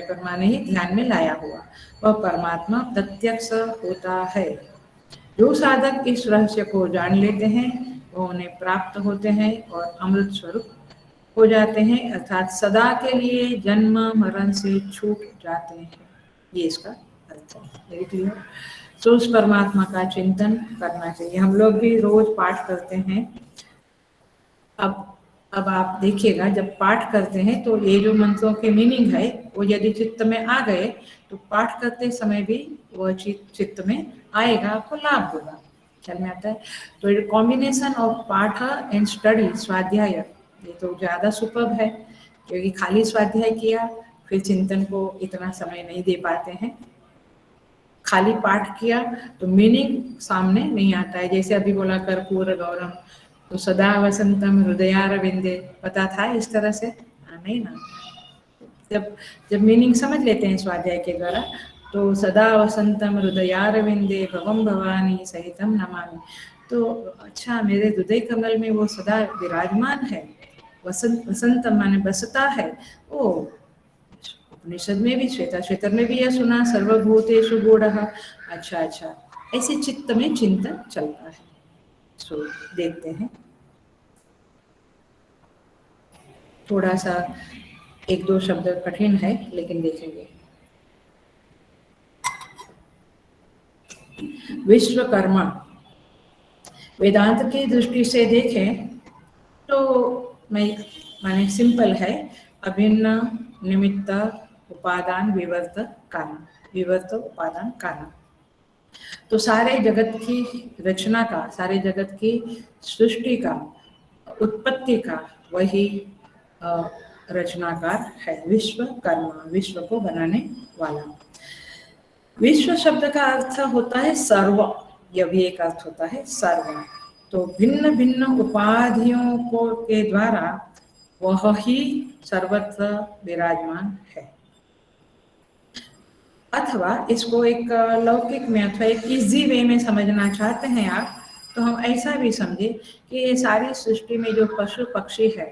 पर माने ही ध्यान में लाया हुआ वह परमात्मा प्रत्यक्ष होता है। जो साधक इस रहस्य को जान लेते हैं, वो उन्हें प्राप्त होते हैं और अमृत स्वरूप हो जाते हैं, अर्थात सदा के लिए जन्म मरण से छूट जाते हैं। ये इसका अर्थ है। Very clear. तो उस परमात्मा का चिंतन करना चाहिए। हम लोग भी रोज पाठ करते हैं। अब आप देखिएगा, जब पाठ करते हैं तो ये जो मंत्रों के मीनिंग है वो यदि चित्त में आ गए तो पाठ करते समय भी वह चित्त में आएगा, आपको लाभ होगा। ख्याल में आता है। तो ये कॉम्बिनेशन ऑफ पाठ एंड स्टडी, स्वाध्याय, ये तो ज़्यादा सुपर्ब है, क्योंकि खाली स्वाध्याय किया फिर चिंतन को इतना समय नहीं दे पाते हैं। खाली पाठ किया तो मीनिंग सामने नहीं आता है। जैसे अभी बोला कर्पूर गौरम, तो सदा वसंतम हृदयारविंदे, पता था इस तरह से? नहीं ना। जब मीनिंग समझ लेते हैं स्वाध्याय के द्वारा, तो सदा वसंतम हृदयारविंदे भवम भवानी सहितम नमामि, तो अच्छा मेरे हृदय कमल में वो सदा विराजमान है। वसंत माने बसता है। ओ उपनिषद में भी, श्वेता में भी यह सुना, सर्वभूतेषु गूढ़ः। अच्छा, ऐसे चित्त में चिंतन चलता है। सो देखते हैं, थोड़ा सा एक दो शब्द कठिन है लेकिन देखेंगे। विश्वकर्मा वेदांत की दृष्टि से देखें तो माने सिंपल है, अभिन्न निमित्त उपादान विवर्त कारण, विवर्त उपादान कारण। तो सारे जगत की रचना का, सारे जगत की सृष्टि का, उत्पत्ति का वही रचनाकार है। विश्वकर्मा, विश्व को बनाने वाला। विश्व शब्द का अर्थ होता है सर्व, यह भी एक अर्थ होता है सर्व। तो भिन्न भिन्न उपाधियों को के द्वारा वह ही सर्वत्र विराजमान है। अथवा इसको एक लौकिक में अथवा एक इजी वे में समझना चाहते हैं आप, तो हम ऐसा भी समझे कि ये सारी सृष्टि में जो पशु पक्षी है,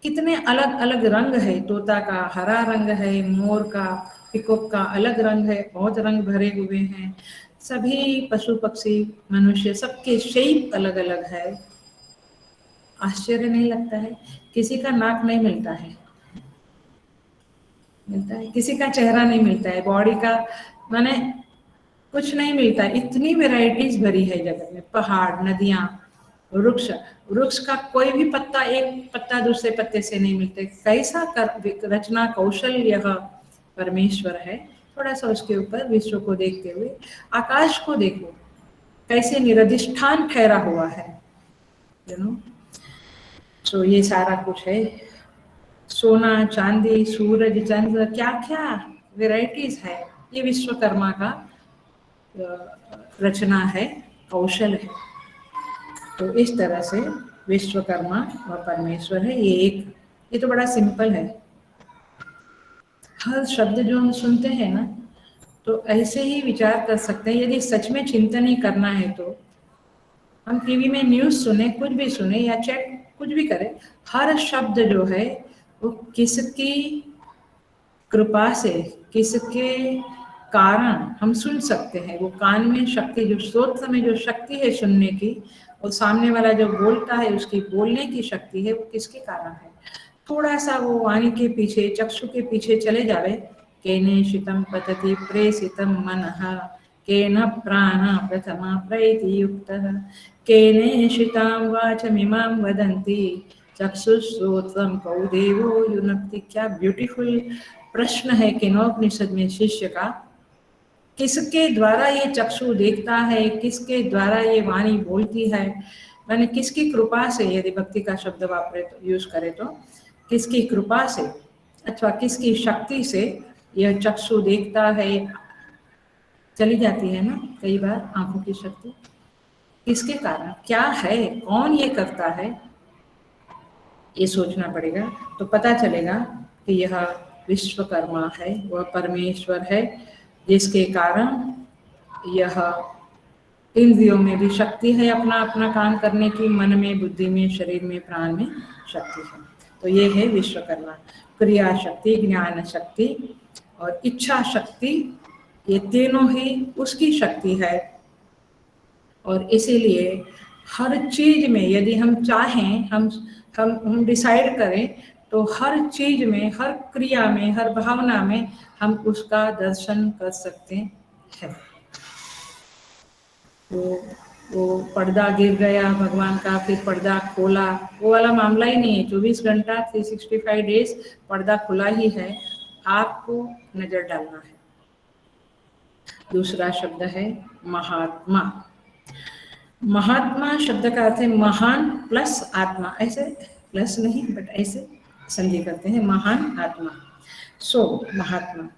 कितने अलग अलग रंग है। तोता का हरा रंग है, मोर का, पिकॉक का अलग रंग है, बहुत रंग भरे हुए हैं। सभी पशु पक्षी मनुष्य सबके शेप अलग अलग है। आश्चर्य नहीं लगता है? किसी का नाक नहीं मिलता है, मिलता है? किसी का चेहरा नहीं मिलता है, बॉडी का माने कुछ नहीं मिलता है। इतनी वेराइटीज भरी है जगत में। पहाड़, नदियां, वृक्ष, वृक्ष का कोई भी पत्ता, एक पत्ता दूसरे पत्ते से नहीं मिलते। कैसा रचना कौशल यह परमेश्वर है। थोड़ा सा उसके ऊपर विश्व को देखते हुए आकाश को देखो, कैसे निरधिष्ठान ठहरा हुआ है, यू नो। तो ये सारा कुछ है। सोना, चांदी, सूरज, चंद्र, क्या क्या वेराइटीज है। ये विश्वकर्मा का रचना है, कौशल है। तो इस तरह से विश्वकर्मा व परमेश्वर है। ये तो बड़ा सिंपल है। हर शब्द जो हम सुनते हैं ना, तो ऐसे ही विचार कर सकते हैं। यदि सच में चिंतन ही करना है तो हम टीवी में न्यूज़ सुने, कुछ भी सुने या चैट कुछ भी करें, हर शब्द जो है वो किसकी कृपा से, किसके कारण हम सुन सकते हैं। वो कान में शक्ति, जो श्रोत्र में जो शक्ति है सुनने की, और सामने वाला जो बोलता है उसकी बोलने की शक्ति है, वो किसके कारण है। थोड़ा सा वो वाणी के पीछे, चक्षु के पीछे चले जावे केनेषितं पतति प्रेषितं मनः केन प्राणा प्रथमा प्रैतियुक्तः केनेषितां वाचमिमां वदन्ति चक्षुश्रोत्रं कौ देवो युनक्ति। क्या ब्यूटीफुल प्रश्न है केनोपनिषद में शिष्य का। किसके द्वारा ये चक्षु देखता है, किसके द्वारा ये वाणी बोलती है, मैंने किसकी कृपा से, यदि भक्ति का शब्द वापरे तो यूज करे तो किसकी कृपा से अथवा किसकी शक्ति से यह चक्षु देखता है। चली जाती है ना कई बार आंखों की शक्ति, किसके कारण, क्या है, कौन ये करता है, ये सोचना पड़ेगा। तो पता चलेगा कि यह विश्वकर्मा है, वह परमेश्वर है जिसके कारण यह इंद्रियों में भी शक्ति है अपना अपना काम करने की, मन में, बुद्धि में, शरीर में, प्राण में शक्ति है। तो ये है विश्वकर्मा। क्रिया शक्ति, ज्ञान शक्ति और इच्छा शक्ति, ये तीनों ही उसकी शक्ति है। और इसीलिए हर चीज में यदि हम चाहें, हम डिसाइड करें तो हर चीज में, हर क्रिया में, हर भावना में हम उसका दर्शन कर सकते हैं। वो पर्दा गिर गया भगवान का, फिर पर्दा खोला, वो वाला मामला ही नहीं है। 24 घंटा 365 डेज पर्दा खुला ही है, आपको नजर डालना है। दूसरा शब्द है महात्मा। महात्मा शब्द का अर्थ है महान प्लस आत्मा, ऐसे प्लस नहीं बट ऐसे संधि करते हैं, महान आत्मा। सो महात्मा,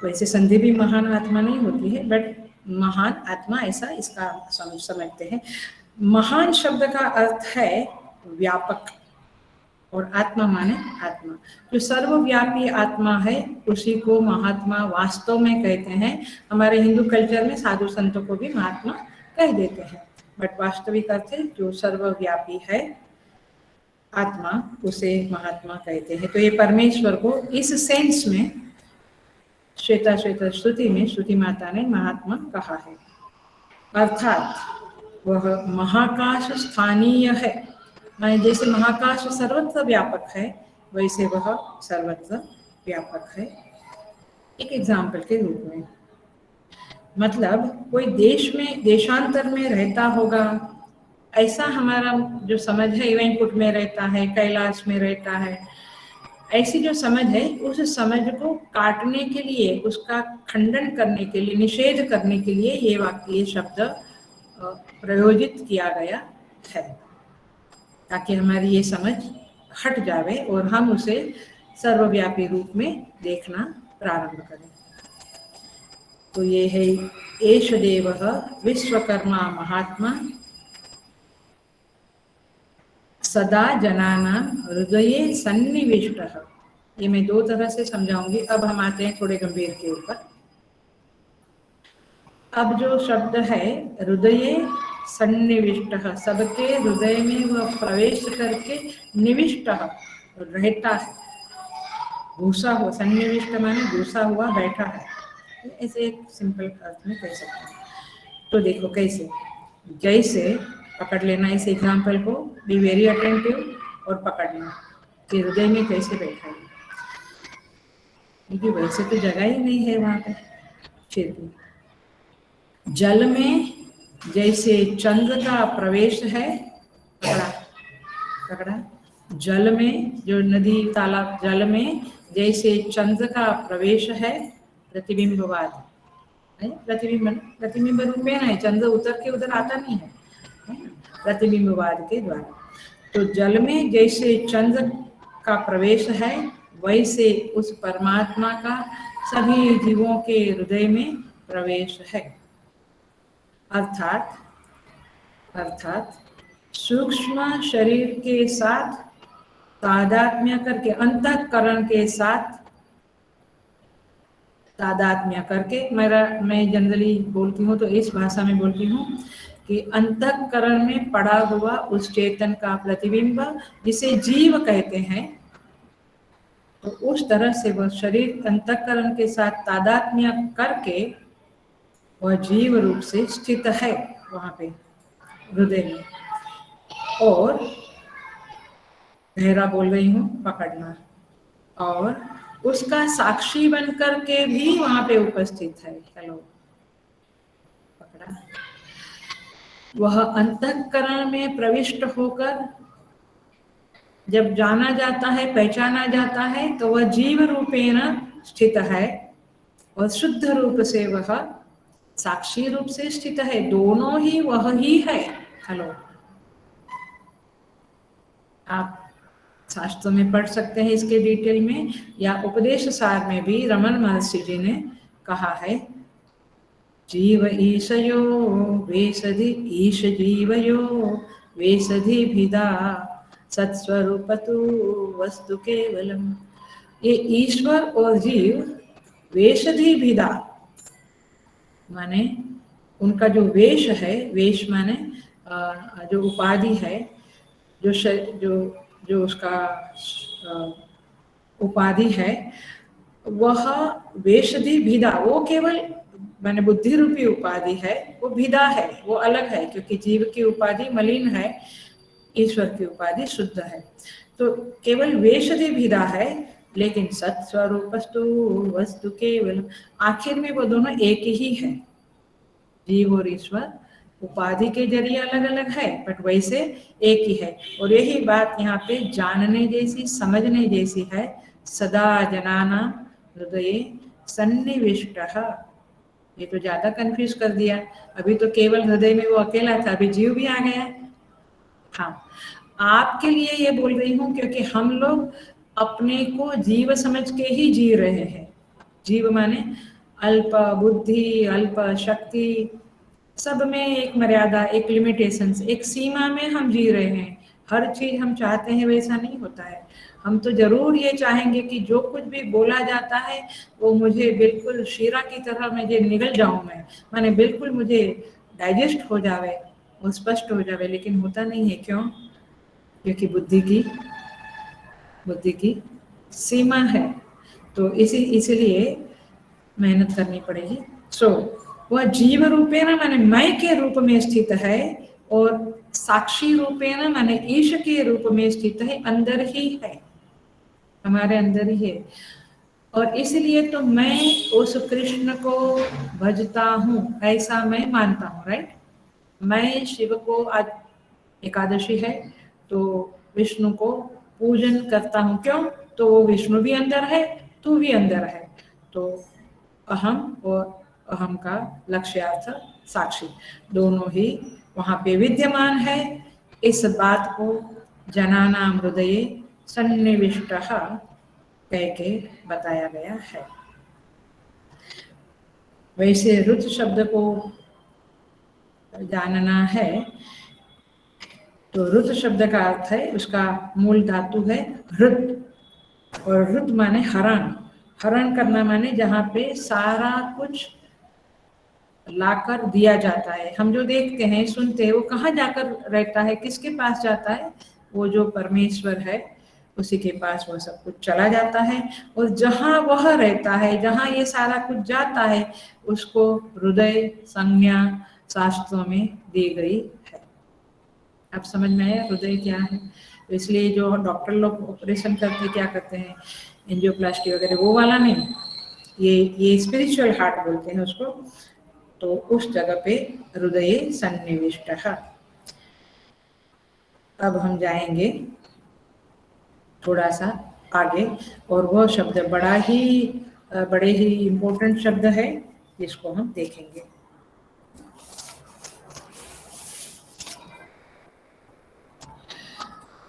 वैसे संधि भी महान आत्मा नहीं होती है बट महान आत्मा ऐसा इसका समझते हैं। महान शब्द का अर्थ है व्यापक और आत्मा माने आत्मा। जो सर्वव्यापी आत्मा है उसी को महात्मा वास्तव में कहते हैं। हमारे हिंदू कल्चर में साधु संतों को भी महात्मा कह देते हैं, बट वास्तविक अर्थ है जो सर्वव्यापी है आत्मा, उसे महात्मा कहते हैं। तो ये परमेश्वर को इस सेंस में श्वेता श्रुति में श्रुति माता ने महात्मा कहा है, अर्थात वह महाकाश स्थानीय है। माने जैसे महाकाश सर्वत्र व्यापक है वैसे वह सर्वत्र व्यापक है। एक एग्जाम्पल के रूप में, मतलब कोई देश में, देशांतर में रहता होगा, ऐसा हमारा जो समझ है, इवेंटपुट में रहता है, कैलाश में रहता है, ऐसी जो समझ है उस समझ को काटने के लिए, उसका खंडन करने के लिए, निषेध करने के लिए ये वाक्य, ये शब्द प्रयोजित किया गया है, ताकि हमारी ये समझ हट जावे और हम उसे सर्वव्यापी रूप में देखना प्रारंभ करें। तो ये है एष देवः विश्वकर्मा महात्मा सदा जनानां हृदये सन्निविष्टः। ये मैं दो तरह से समझाऊंगी। अब हम आते हैं थोड़े गंभीर के ऊपर। अब जो शब्द है हृदये सन्निविष्टः, सबके हृदय में वह प्रवेश करके निविष्ट रहता है, घुसा हुआ, सन्निविष्ट माने घुसा हुआ, बैठा है, ऐसे एक सिंपल अर्थ में कह सकते हैं। तो देखो कैसे, जैसे पकड़ लेना इस एग्जाम्पल को, बी वेरी अटेंटिव और पकड़ना कि हृदय में कैसे बैठा है, क्योंकि वैसे तो जगह ही नहीं है वहां पे। फिर भी जल में जैसे चंद्र का प्रवेश है, पकड़ा पकड़ा, जल में, जो नदी तालाब, जल में जैसे चंद्र का प्रवेश है, प्रतिबिंबवाद है, प्रतिबिंब रूप में है, चंद्र उतर के उधर आता नहीं है, प्रतिबिंबवाद के द्वारा। तो जल में जैसे चंद्र का प्रवेश है वैसे उस परमात्मा का सभी जीवों के हृदय में प्रवेश है। अर्थात सूक्ष्म शरीर के साथ तादात्म्य करके, अंतःकरण के साथ तादात्म्य करके, मैं जनरली बोलती हूँ तो इस भाषा में बोलती हूँ कि अंतःकरण में पड़ा हुआ उस चेतन का प्रतिबिंब जिसे जीव कहते हैं, तो उस तरह से वह शरीर अंतःकरण के साथ तादात्म्य करके वह जीव रूप से स्थित है वहां पे हृदय में। और गहरा बोल रही हूँ, पकड़ना, और उसका साक्षी बन करके भी वहां पे उपस्थित है। हेलो, पकड़ा। वह अंतःकरण में प्रविष्ट होकर जब जाना जाता है, पहचाना जाता है, तो वह जीव रूपेण स्थित है और शुद्ध रूप से वह साक्षी रूप से स्थित है। दोनों ही वह ही है। हेलो, आप शास्त्रों में पढ़ सकते हैं इसके डिटेल में, या उपदेश सार में भी रमन महर्षि जी ने कहा है, जीव ईशयो वेशधि ईश जीवयो वेशधि भिदा सत्स्वरूप तु वस्तु केवलम। ये ईश्वर और जीव वेशधि भिदा माने उनका जो वेश है, वेश माने जो उपाधि है, जो जो जो उसका उपाधि है, वह वेशधि भिदा, वो केवल माने बुद्धि रूपी उपाधि है, वो भिदा है, वो अलग है, क्योंकि जीव की उपाधि मलिन है, ईश्वर की उपाधि शुद्ध है। तो केवल वेशधि भिदा है, लेकिन सत्स्वरूपस्तु वस्तु केवल, आखिर में वो दोनों एक ही है। जीव और ईश्वर उपाधि के जरिए अलग अलग है, बट वैसे एक ही है। और यही बात यहाँ पे जानने जैसी, समझने जैसी है। सदा जनाना हृदय सन्निविष्ट, ये तो ज्यादा कंफ्यूज कर दिया। अभी तो केवल हृदय में वो अकेला था, अभी जीव भी आ गया। हाँ, आपके लिए ये बोल रही हूँ क्योंकि हम लोग अपने को जीव समझ के ही जी रहे हैं। जीव माने अल्प बुद्धि, अल्प शक्ति, सब में एक मर्यादा, एक लिमिटेशंस, एक सीमा में हम जी रहे हैं। हर चीज हम चाहते हैं वैसा नहीं होता है। हम तो जरूर ये चाहेंगे कि जो कुछ भी बोला जाता है वो मुझे बिल्कुल शीरा की तरह मुझे निगल जाऊं मैं, माने बिल्कुल मुझे डाइजेस्ट हो जावे, वो स्पष्ट हो जावे, लेकिन होता नहीं है। क्यों? क्योंकि बुद्धि की सीमा है। तो इसीलिए मेहनत करनी पड़ेगी। सो वह जीव रूपेण माने मैं के रूप में स्थित है, और साक्षी रूपेण माने ईश के रूप में स्थित है, अंदर ही है, हमारे अंदर ही है। और इसलिए तो मैं उस कृष्ण को भजता हूँ, ऐसा मैं मानता हूँ। राइट, मैं शिव को, आज एकादशी है तो विष्णु को पूजन करता हूँ। क्यों? तो वो विष्णु भी अंदर है, तू भी अंदर है, तो अहम और अहम का लक्ष्यार्थ साक्षी दोनों ही वहां पे विद्यमान है। इस बात को जनाना हृदय सन्निविष्ट कह के बताया गया है। वैसे रुद्र शब्द को जानना है तो रुद्र शब्द का अर्थ है, उसका मूल धातु है हृद, और हृद माने हरण। हरण करना माने जहाँ पे सारा कुछ लाकर दिया जाता है। हम जो देखते हैं, सुनते हैं, वो कहाँ जाकर रहता है, किसके पास जाता है? वो जो परमेश्वर है उसी के पास वो सब कुछ चला जाता है। और जहाँ वह रहता है, जहाँ ये सारा कुछ जाता है, उसको हृदय संज्ञा शास्त्रों में दी गई है। अब समझ में आया हृदय क्या है? तो इसलिए जो डॉक्टर लोग ऑपरेशन करते क्या करते हैं, एंजियोप्लास्टी वगैरह, वो वाला नहीं, ये स्पिरिचुअल हार्ट बोलते हैं उसको। तो उस जगह पे हृदय सन्निविष्ट। अब हम जाएंगे थोड़ा सा आगे, और वह शब्द बड़े ही इम्पोर्टेंट शब्द है, जिसको हम देखेंगे।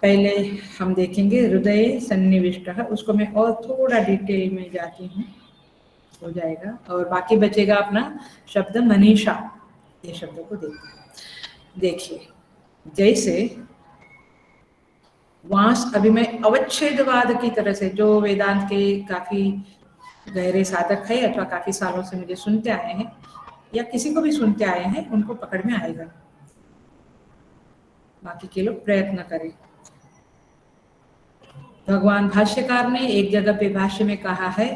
पहले हम देखेंगे हृदय सन्निविष्ट, उसको मैं और थोड़ा डिटेल में जाती हूँ, हो जाएगा। और बाकी बचेगा अपना शब्द मनीषा। ये शब्द को देखिए, जैसे वास, अभी मैं अवच्छेदवाद की तरह से, जो वेदांत के काफी गहरे साधक है अथवा काफी सालों से मुझे सुनते आए हैं, या किसी को भी सुनते आए हैं, उनको पकड़ में आएगा। बाकी के लोग प्रयत्न करें। भगवान भाष्यकार ने एक जगह पे भाष्य में कहा है,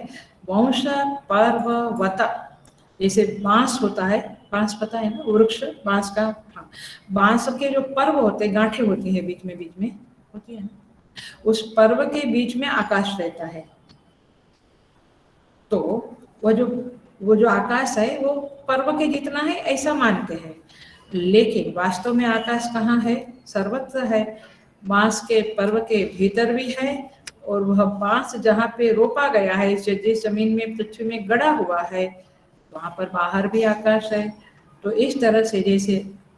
वंश पर्व वत, जैसे बांस होता है, बांस पता है ना, वृक्ष बांस का। हाँ, बांस के जो पर्व होते हैं, गांठें होती है बीच में होती है ना, उस पर्व के बीच में आकाश रहता है। तो वो जो आकाश है वो पर्व के जितना है ऐसा मानते हैं, लेकिन वास्तव में आकाश कहाँ है? सर्वत्र है। बांस के पर्व के भीतर भी है, और वह बांस जहाँ पे रोपा गया है, जिस जमीन में पृथ्वी में गड़ा हुआ है, वहां पर बाहर भी आकाश है। तो इस तरह से जैसे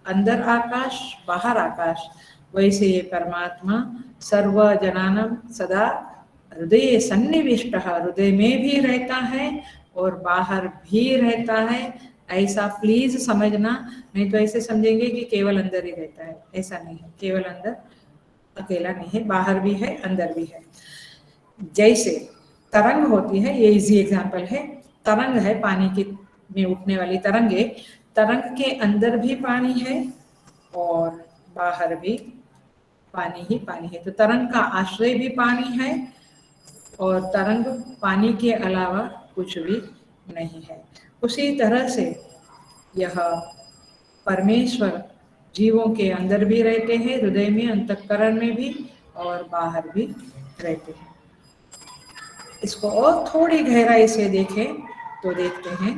अंदर आकाश बाहर आकाश, वैसे ये परमात्मा सर्व जनानम सदा हृदय सन्निविष्ट, हृदय में भी रहता है और बाहर भी रहता है। ऐसा प्लीज समझना, नहीं तो ऐसे समझेंगे कि केवल अंदर ही रहता है। ऐसा नहीं है, केवल अंदर अकेला नहीं है, बाहर भी है अंदर भी है। जैसे तरंग होती है, ये इजी एग्जांपल है। तरंग है पानी की में उठने वाली तरंगे, तरंग के अंदर भी पानी है और बाहर भी पानी ही पानी है। तो तरंग का आश्रय भी पानी है और तरंग पानी के अलावा कुछ भी नहीं है। उसी तरह से यह परमेश्वर जीवों के अंदर भी रहते हैं, हृदय में, अंतःकरण में भी, और बाहर भी रहते हैं। इसको और थोड़ी गहराई से देखें तो देखते हैं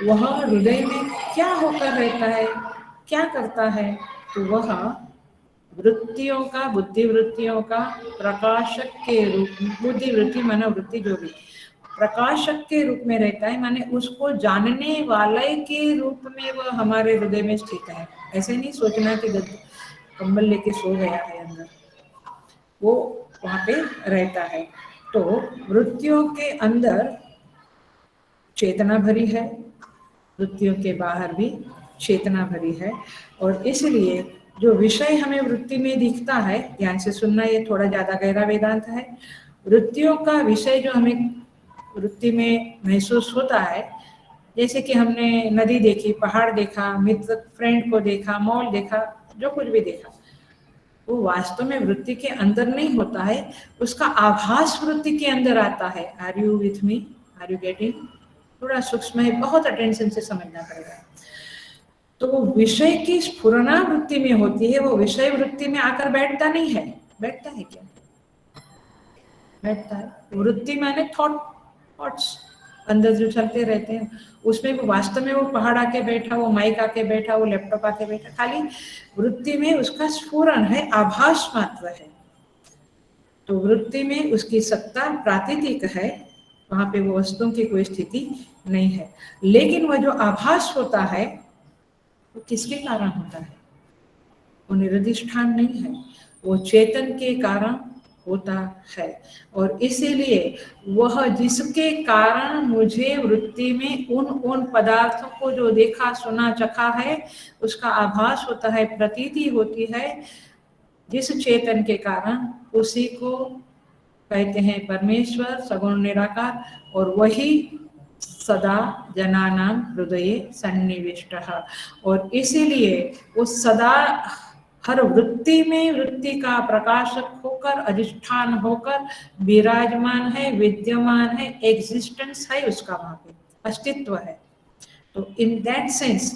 वह हृदय में क्या होकर रहता है, क्या करता है। तो वह वृत्तियों का, बुद्धि वृत्तियों का प्रकाशक के रूप में, बुद्धि वृत्ति मनोवृत्ति जो भी प्रकाशक के रूप में रहता है, माने उसको जानने वाले के रूप में वह हमारे हृदय में स्थित है। ऐसे नहीं सोचना कि कंबल लेके सो गया है अंदर, वो वहां पे रहता है। तो वृत्तियों के अंदर चेतना भरी है, वृत्तियों के बाहर भी चेतना भरी है, और इसलिए जो विषय हमें वृत्ति में दिखता है, ध्यान से सुनना, ये थोड़ा ज्यादा गहरा वेदांत है। वृत्तियों का विषय जो हमें वृत्ति में महसूस होता है, जैसे कि हमने नदी देखी, पहाड़ देखा, मित्र फ्रेंड को देखा, मॉल देखा, जो कुछ भी देखा, वो वास्तव में वृत्ति के अंदर नहीं होता है, उसका आभास वृत्ति के अंदर आता है। Are you with me? Are you getting? थोड़ा सूक्ष्म है, बहुत अटेंशन से समझना पड़ेगा। तो वो विषय की स्फुरना वृत्ति में होती है, वो विषय वृत्ति में आकर बैठता नहीं है। बैठता है क्या? बैठता है। वृत्ति माने थॉट्स अंदर जो चलते रहते हैं, उसमें वो वास्तव में वो पहाड़ आके बैठा, वो माइक आके बैठा, वो लैपटॉप आके बैठा, खाली वृत्ति में उसका स्फुरन है, आभास मात्र है। तो वृत्ति में उसकी सत्ता प्रातिथिक है, वहां पे वो वस्तुओं की कोई स्थिति नहीं है। लेकिन वह जो आभास होता है वो किसके कारण होता है? वो निरधिष्ठान नहीं है, वो चेतन के कारण होता है। और इसीलिए वह जिसके कारण मुझे वृत्ति में उन पदार्थों को जो देखा, सुना, चखा है, उसका आभास होता है, प्रतीति होती है, जिस चेतन के कारण, उसी को कहते हैं परमेश्वर, सगुण निराकार। और वही सदा जनानाम हृदय सन्निविष्टः। और इसीलिए वो सदा हर वृत्ति में वृत्ति का प्रकाशक होकर, अधिष्ठान होकर विराजमान है, विद्यमान है, एग्जिस्टेंस है उसका, वहां पे अस्तित्व है। तो इन दैट सेंस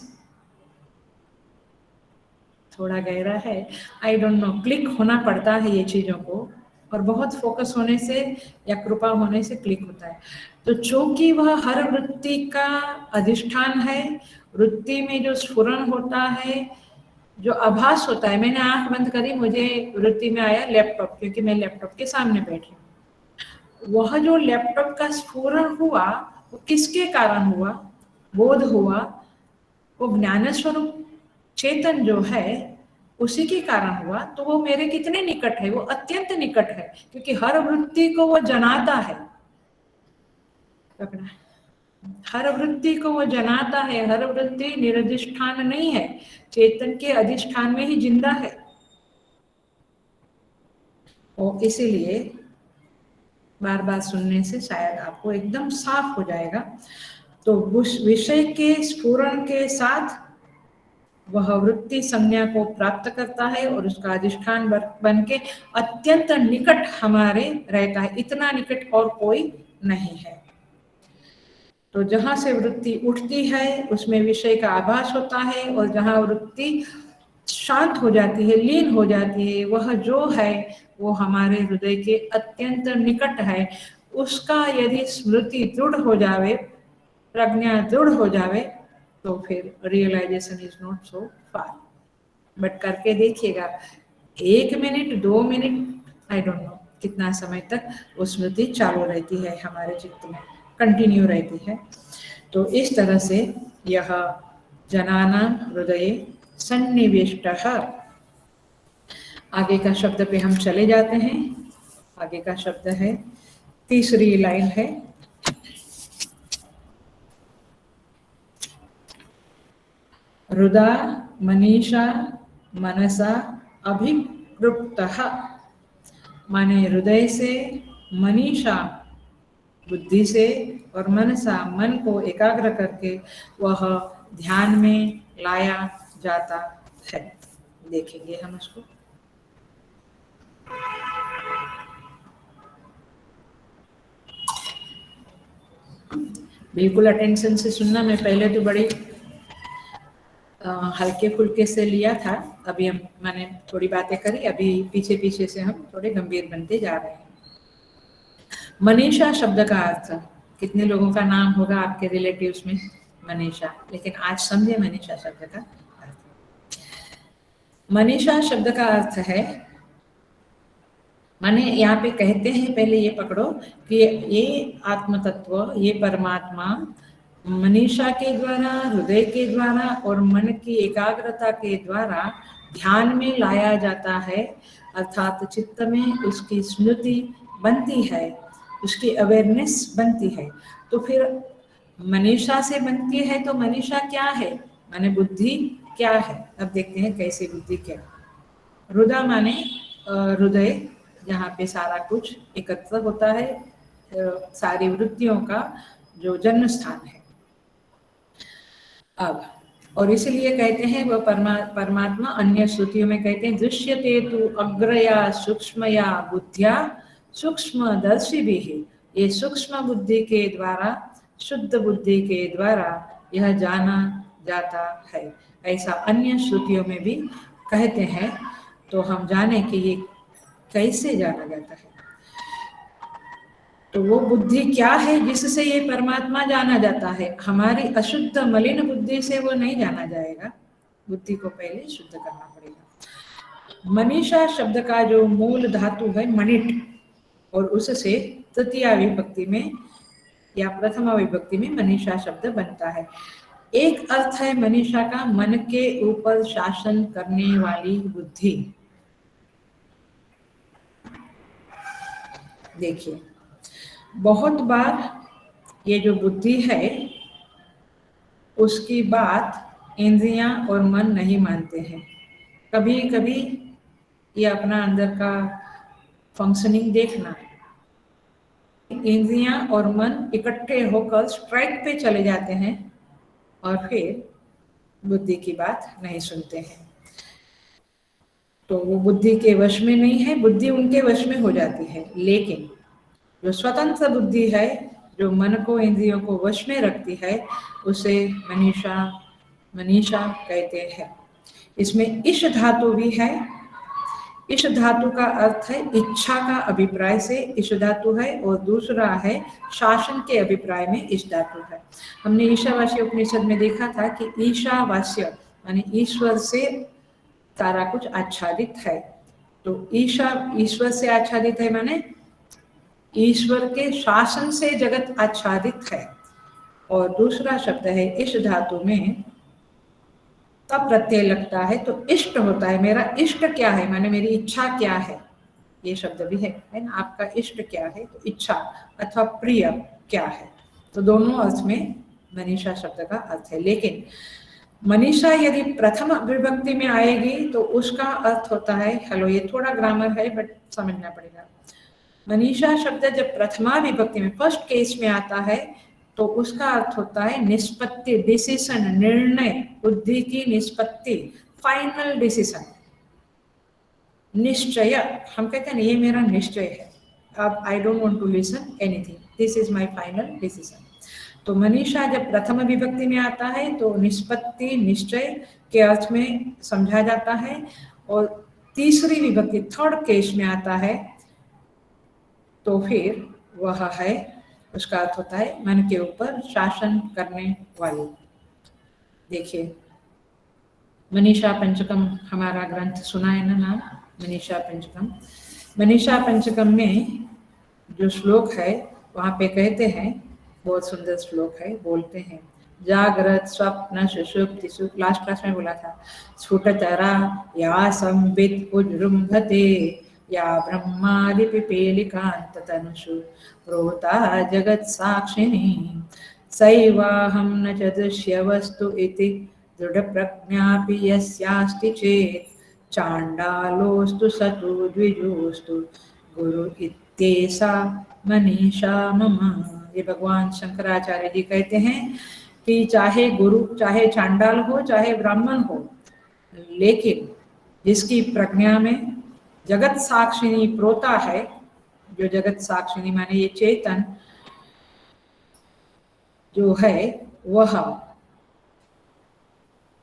थोड़ा गहरा है, आई डोंट नो, क्लिक होना पड़ता है ये चीजों को, और बहुत फोकस होने से या कृपा होने से क्लिक होता है। तो चूंकि वह हर वृत्ति का अधिष्ठान है, वृत्ति में जो स्फुरन होता है, जो आभास होता है, मैंने आंख बंद करी, मुझे वृत्ति में आया लैपटॉप, क्योंकि मैं लैपटॉप के सामने बैठी हूँ। वह जो लैपटॉप का स्फुरन हुआ, वो किसके कारण हुआ? बोध हुआ, वो ज्ञान स्वरूप चेतन जो है उसी के कारण हुआ। तो वो मेरे कितने निकट है? वो अत्यंत निकट है, क्योंकि हर वृत्ति को वो जनाता है। हर वृत्ति को वो जनाता है, हर वृत्ति निरधिष्ठान नहीं है, चेतन के अधिष्ठान में ही जिंदा है। और इसीलिए बार बार सुनने से शायद आपको एकदम साफ हो जाएगा। तो उस विषय के स्फुरन के साथ वह वृत्ति संज्ञा को प्राप्त करता है और उसका अधिष्ठान बन के अत्यंत निकट हमारे रहता है। इतना निकट और कोई नहीं है। तो जहां से वृत्ति उठती है उसमें विषय का आभास होता है, और जहां वृत्ति शांत हो जाती है, लीन हो जाती है, वह जो है वो हमारे हृदय के अत्यंत निकट है। उसका यदि स्मृति दृढ़ हो जावे, प्रज्ञा दृढ़ हो जावे, तो फिर realisation is not so far. But करके देखिएगा, 1 मिनट 2 मिनट, आई डोंट नो कितना समय तक वो स्मृति चालू रहती है हमारे चित्त में, कंटिन्यू रहती है। तो इस तरह से यह जनानां हृदये सन्निविष्टः। आगे का शब्द पे हम चले जाते हैं। आगे का शब्द है, तीसरी लाइन है, हृदा मनीषा मनसा अभिकृप्तः। माने हृदय से, मनीषा बुद्धि से, और मनसा मन को एकाग्र करके वह ध्यान में लाया जाता है। देखेंगे हम उसको। बिल्कुल अटेंशन से सुनना। मैं पहले तो बड़ी हल्के फुल्के से लिया था, अभी हम मैंने थोड़ी बातें करी, अभी पीछे पीछे से हम थोड़े गंभीर बनते जा रहे हैं। मनीषा शब्द का अर्थ, कितने लोगों का नाम होगा आपके रिलेटिव्स में मनीषा, लेकिन आज समझे मनीषा शब्द का अर्थ। मनीषा शब्द का अर्थ है, माने यहाँ पे कहते हैं, पहले ये पकड़ो कि ये आत्म तत्व, ये परमात्मा मनीषा के द्वारा, हृदय के द्वारा और मन की एकाग्रता के द्वारा ध्यान में लाया जाता है, अर्थात चित्त में उसकी स्मृति बनती है, उसकी अवेयरनेस बनती है। तो फिर मनीषा से बनती है, तो मनीषा क्या है, माने बुद्धि क्या है। अब देखते हैं कैसे बुद्धि क्या। हृदय माने हृदय, जहाँ पे सारा कुछ एकत्र होता है, सारी वृत्तियों का जो जन्म स्थान है। अब और इसलिए कहते हैं वह परमात्मा, अन्य श्रुतियों में कहते हैं, दृश्यते तु अग्रया सूक्ष्मया बुद्धिया सूक्ष्म दर्शी भी है। ये सूक्ष्म बुद्धि के द्वारा, शुद्ध बुद्धि के द्वारा यह जाना जाता है, ऐसा अन्य श्रुतियों में भी कहते हैं। तो हम जाने कि ये कैसे जाना जाता है। तो वो बुद्धि क्या है जिससे ये परमात्मा जाना जाता है। हमारी अशुद्ध मलिन बुद्धि से वो नहीं जाना जाएगा, बुद्धि को पहले शुद्ध करना पड़ेगा। मनीषा शब्द का जो मूल धातु है मनिट, और उससे तृतीया विभक्ति में या प्रथमा विभक्ति में मनीषा शब्द बनता है। एक अर्थ है मनीषा का, मन के ऊपर शासन करने वाली बुद्धि। देखिए, बहुत बार ये जो बुद्धि है उसकी बात इंद्रियां और मन नहीं मानते हैं। कभी कभी ये अपना अंदर का फंक्शनिंग देखना, इंद्रियां और मन इकट्ठे होकर स्ट्राइक पे चले जाते हैं और फिर बुद्धि की बात नहीं सुनते हैं। तो वो बुद्धि के वश में नहीं है, बुद्धि उनके वश में हो जाती है। लेकिन जो स्वतंत्र बुद्धि है, जो मन को, इंद्रियों को वश में रखती है, उसे मनीषा कहते हैं। इसमें इश धातु भी है। इश धातु का अर्थ है इच्छा का अभिप्राय से इश धातु है, और दूसरा है शासन के अभिप्राय में इश धातु है। हमने ईशावास्य उपनिषद में देखा था कि ईशावास्य माने ईश्वर से सारा कुछ आच्छादित है। तो ईश्वर से आच्छादित है माने ईश्वर के शासन से जगत आच्छादित है। और दूसरा शब्द है इश धातु में तब प्रत्यय लगता है तो इष्ट होता है। मेरा इष्ट क्या है, माने मेरी इच्छा क्या है, ये शब्द भी है ना। आपका इष्ट क्या है, तो इच्छा अथवा प्रिय क्या है। तो दोनों अर्थ में मनीषा शब्द का अर्थ है। लेकिन मनीषा यदि प्रथम विभक्ति में आएगी तो उसका अर्थ होता है, हेलो ये थोड़ा ग्रामर है बट समझना पड़ेगा। मनीषा शब्द जब प्रथमा विभक्ति में, फर्स्ट केस में आता है, तो उसका अर्थ होता है निष्पत्ति, डिसीजन, निर्णय, बुद्धि की निष्पत्ति, फाइनल डिसीजन, निश्चय। हम कहते हैं ये मेरा निश्चय है, अब I don't want to listen anything, this is my final decision. तो मनीषा जब प्रथम विभक्ति में आता है तो निष्पत्ति, निश्चय के अर्थ में समझा जाता है। और तीसरी विभक्ति, थर्ड केस में आता है तो फिर वह है, उसका अर्थ होता है मन के ऊपर शासन करने वाली। देखिए, मनीषा पंचकम हमारा ग्रंथ सुना है ना नाम, मनीषा पंचकम। मनीषा पंचकम में जो श्लोक है वहाँ पे कहते हैं, बहुत सुंदर श्लोक है, बोलते हैं जागृत स्वप्न सुषुप्ति सुख, लास्ट क्लास में बोला था, स्फुटतरा या संवित उजृंभते या ब्रह्मादि पिपीलिकांत तनुषु प्रोता जगत साक्षिणी सैवाहं न च दृश्य वस्तु इति दृढ़ प्रज्ञापि यस्यास्ति चेत् चाण्डालोऽस्तु सतु द्विजोऽस्तु गुरु इत्येषा मनीषा मम। ये भगवान शंकराचार्य जी कहते हैं कि चाहे गुरु, चाहे चांडाल हो, चाहे ब्राह्मण हो, लेकिन जिसकी प्रज्ञा में जगत साक्षिणी प्रोता है, जो जगत साक्षिणी माने ये चेतन जो है, वह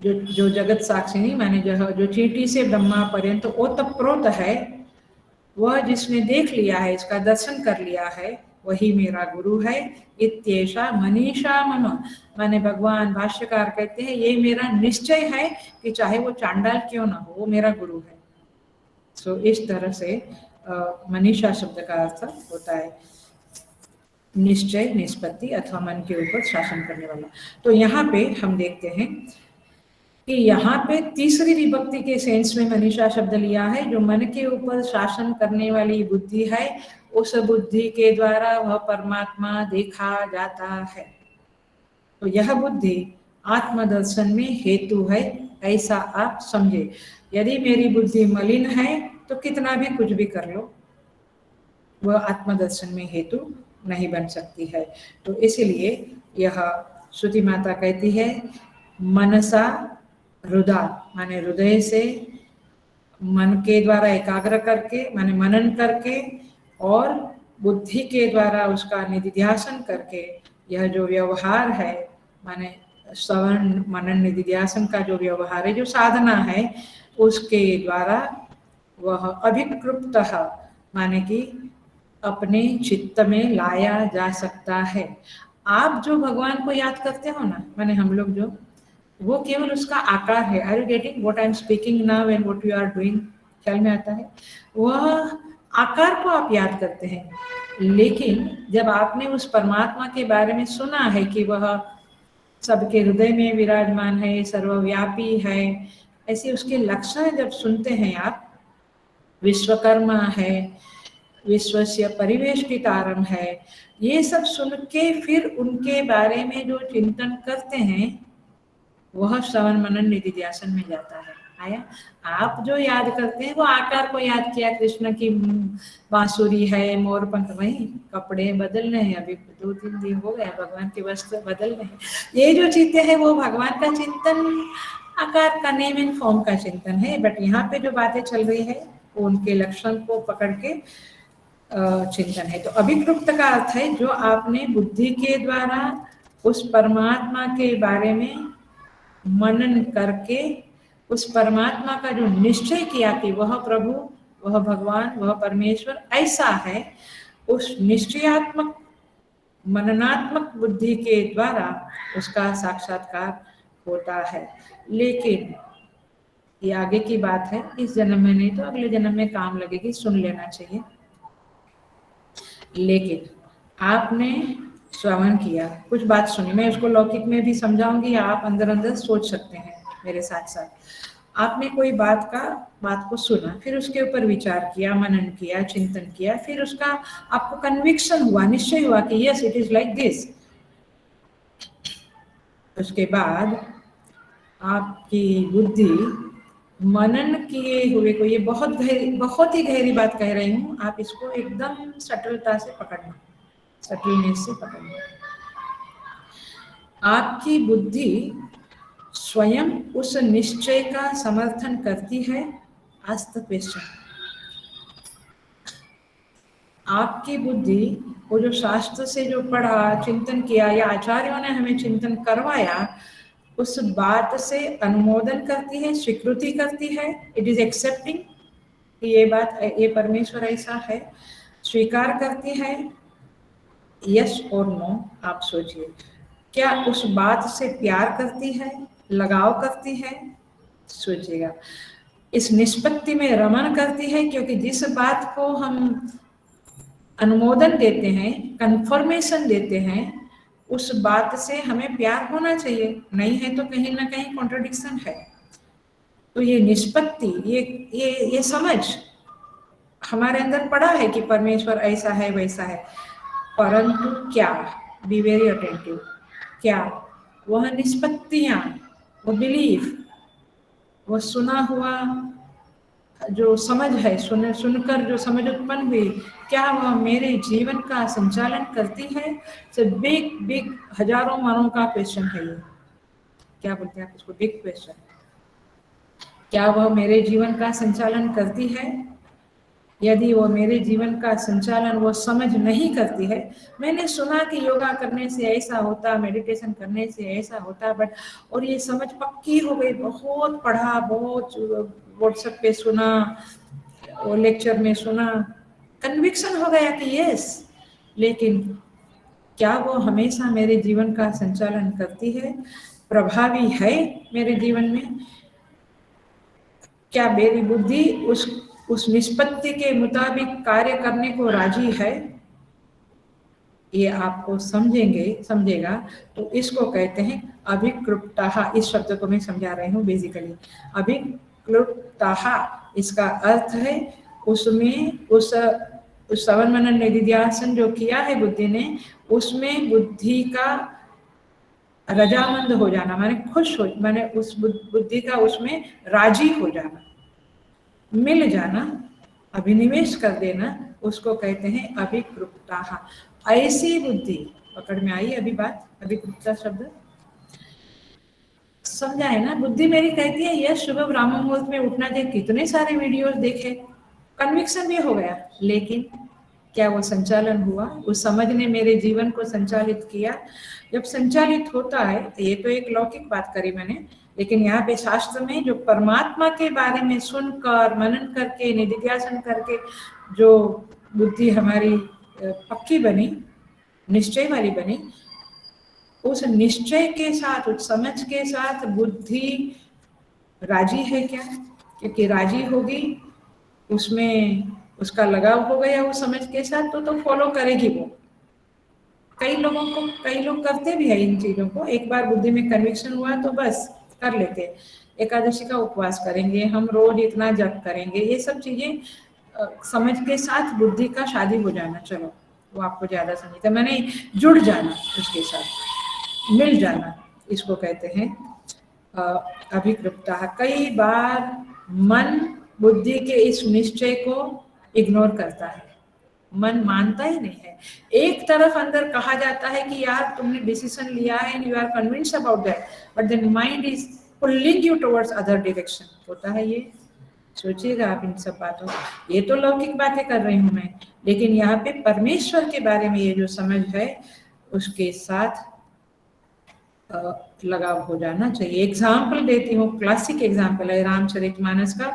जो जगत साक्षिणी माने जो चींटी से ब्रह्मा पर्यंत ओतप्रोत है, वह जिसने देख लिया है, इसका दर्शन कर लिया है, वही मेरा गुरु है। इत्येषा मनीषा मम, माने भगवान भाष्यकार कहते हैं ये मेरा निश्चय है कि चाहे वो चांडाल क्यों ना हो, वो मेरा गुरु है। सो इस तरह से मनीषा शब्द का अर्थ होता है निश्चय, निष्पत्ति अथवा मन के ऊपर शासन करने वाला। तो यहाँ पे हम देखते हैं कि यहाँ पे तीसरी विभक्ति के सेंस में मनीषा शब्द लिया है, जो मन के ऊपर शासन करने वाली बुद्धि है, उस बुद्धि के द्वारा वह परमात्मा देखा जाता है। तो यह बुद्धि आत्मदर्शन में हेतु है, ऐसा आप समझे। यदि मेरी बुद्धि मलिन है तो कितना भी कुछ भी कर लो, वह आत्मदर्शन में हेतु नहीं बन सकती है। तो इसलिए यह श्रुति माता कहती है मनसा हृदय, माने हृदय से मन के द्वारा एकाग्र करके, माने मनन करके और बुद्धि के द्वारा उसका निधिध्यासन करके, यह जो व्यवहार है, माने श्रवण मनन निधिध्यासन का जो व्यवहार है, जो साधना है, उसके द्वारा वह अभिकृप्तः माने कि अपने चित्त में लाया जा सकता है। आप जो भगवान को याद करते हो ना, माने हम लोग जो, वो केवल उसका आकार है। Are you getting what I am speaking now and what you are doing? ख्याल में आता है? वह आकार को आप याद करते हैं, लेकिन जब आपने उस परमात्मा के बारे में सुना है कि वह सबके हृदय में विराजमान है, सर्वव्यापी है, ऐसे उसके लक्षण जब सुनते हैं आप, विश्वकर्मा है, विश्वस्य परिवेष्टितारम है, ये सब सुन के फिर उनके बारे में जो चिंतन करते हैं, वह श्रवण मनन निधिध्यासन में जाता है। आया? आप जो याद करते हैं वो आकार को याद किया, कृष्ण की बांसुरी है, मोर पंख, वही कपड़े बदलने हैं, अभी 2-3 दिन हो गए, भगवान के वस्त्र बदलने हैं, ये जो चीजें हैं वो भगवान का चिंतन, आकार का नेम एंड फॉर्म का चिंतन है। बट यहाँ पे जो बातें चल रही है वो उनके लक्षण को पकड़ के चिंतन है। तो अभिकृप्त का अर्थ है जो आपने बुद्धि के द्वारा उस परमात्मा के बारे में मनन करके उस परमात्मा का जो निश्चय किया कि वह प्रभु, वह भगवान, वह परमेश्वर ऐसा है, उस निश्चयात्मक मननात्मक बुद्धि के द्वारा उसका साक्षात्कार होता है। लेकिन ये आगे की बात है, इस जन्म में नहीं तो अगले जन्म में काम लगेगी, सुन लेना चाहिए। लेकिन आपने श्रवण किया, कुछ बात सुनी, मैं उसको लौकिक में भी समझाऊंगी, आप अंदर अंदर सोच सकते हैं मेरे साथ साथ। आपने कोई बात को सुना, फिर उसके ऊपर विचार किया, मनन किया, चिंतन किया, फिर उसका आपको कन्विक्शन हुआ, निश्चय हुआ कि yes it is like this. उसके बाद आपकी बुद्धि मनन किए हुए को, ये बहुत ही गहरी बात कह रही हूँ, आप इसको एकदम सटलता से पकड़ना, सटलनेस से पकड़ना। आपकी बुद्धि स्वयं उस निश्चय का समर्थन करती है। आज तक क्वेश्चन, आपकी बुद्धि वो जो शास्त्र से जो पढ़ा, चिंतन किया, या आचार्यों ने हमें चिंतन करवाया, उस बात से अनुमोदन करती है, स्वीकृति करती है, इट इज एक्सेप्टिंग कि ये बात, ये परमेश्वर ऐसा है, स्वीकार करती है यस और नो आप सोचिए, क्या उस बात से प्यार करती है, लगाव करती है? सोचिएगा। इस निष्पत्ति में रमण करती है, क्योंकि जिस बात को हम अनुमोदन देते हैं, कंफर्मेशन देते हैं, उस बात से हमें प्यार होना चाहिए, नहीं है तो कहीं ना कहीं कॉन्ट्रडिक्शन है। तो ये निष्पत्ति, ये समझ हमारे अंदर पड़ा है कि परमेश्वर ऐसा है वैसा है, परंतु क्या, बी वेरी अटेंटिव, क्या वह निष्पत्तियां, वो बिलीफ, वो सुना हुआ जो समझ है, सुनकर जो समझ उत्पन्न हुई, क्या वह मेरे जीवन का संचालन करती है? बिग बिग हजारों मनों का क्वेश्चन है ये। क्या बोलते हैं आप इसको? Big question. क्या वह मेरे जीवन का संचालन करती है? यदि वो मेरे जीवन का संचालन वो समझ नहीं करती है, मैंने सुना कि योगा करने से ऐसा होता, मेडिटेशन करने से ऐसा होता, बट और ये समझ पक्की हो गई, बहुत पढ़ा, बहुत व्हाट्सएप पे सुना, वो लेक्चर में सुना, कन्विक्शन हो गया कि यस, लेकिन क्या वो हमेशा मेरे जीवन का संचालन करती है, प्रभावी है मेरे जीवन में? क्या मेरी बुद्धि उस निष्पत्ति के मुताबिक कार्य करने को राजी है? ये आपको समझेगा तो इसको कहते हैं अभिकृप्ताः। इस शब्द को मैं समझा रही हूँ बेसिकली। अभिकृप्ताः इसका अर्थ है उसमें उस श्रवण मनन निधिध्यासन जो किया है बुद्धि ने, उसमें बुद्धि का रजामंद हो जाना, माने खुश हो, माने उस बुद्धि का उसमें राजी हो जाना, मिल जाना, अभिनिवेश कर देना, उसको कहते हैं अभिकृप्ताः। ऐसी बुद्धि पकड़ में आई अभी बात? अभिकृप्ता शब्द समझा है ना? बुद्धि मेरी कहती है यह सुबह ब्राह्म मुहूर्त में उठना चाहिए, कितने सारे वीडियोस देखे, कन्विक्शन भी हो गया, लेकिन क्या वो संचालन हुआ? उस समझ ने मेरे जीवन को संचालित किया? जब संचालित होता है, ये तो एक लौकिक बात करी मैंने, लेकिन यहाँ पे शास्त्र में जो परमात्मा के बारे में सुनकर, मनन करके, निधिध्यासन करके जो बुद्धि हमारी पक्की बनी, निश्चय वाली बनी, उस निश्चय के साथ, उस समझ के साथ बुद्धि राजी है क्या? क्योंकि राजी होगी, उसमें उसका लगाव हो गया उस समझ के साथ, तो फॉलो करेगी वो। कई लोग करते भी है इन चीजों को, एक बार बुद्धि में कन्विक्शन हुआ तो बस कर लेते हैं। एकादशी का उपवास करेंगे, हम रोज इतना जप करेंगे, ये सब चीजें समझ के साथ बुद्धि का शादी हो जाना, चलो वो आपको ज्यादा समझता, मैंने जुड़ जाना उसके साथ, मिल जाना, इसको कहते हैं अभिकृप्ता। कई बार मन बुद्धि के इस निश्चय को इग्नोर करता है, मन मानता ही नहीं है। एक तरफ अंदर कहा जाता है कि यार तुमने डिसीजन लिया है and you are convinced about that, but then mind is pulling you towards other direction. होता है ये, सोचिएगा आप इन सब बातों। ये तो लौकिक बातें कर रही हूं मैं, लेकिन यहाँ पे परमेश्वर के बारे में ये जो समझ है उसके साथ लगाव हो जाना चाहिए। एग्जाम्पल देती हूँ, क्लासिक एग्जाम्पल है रामचरितमानस का।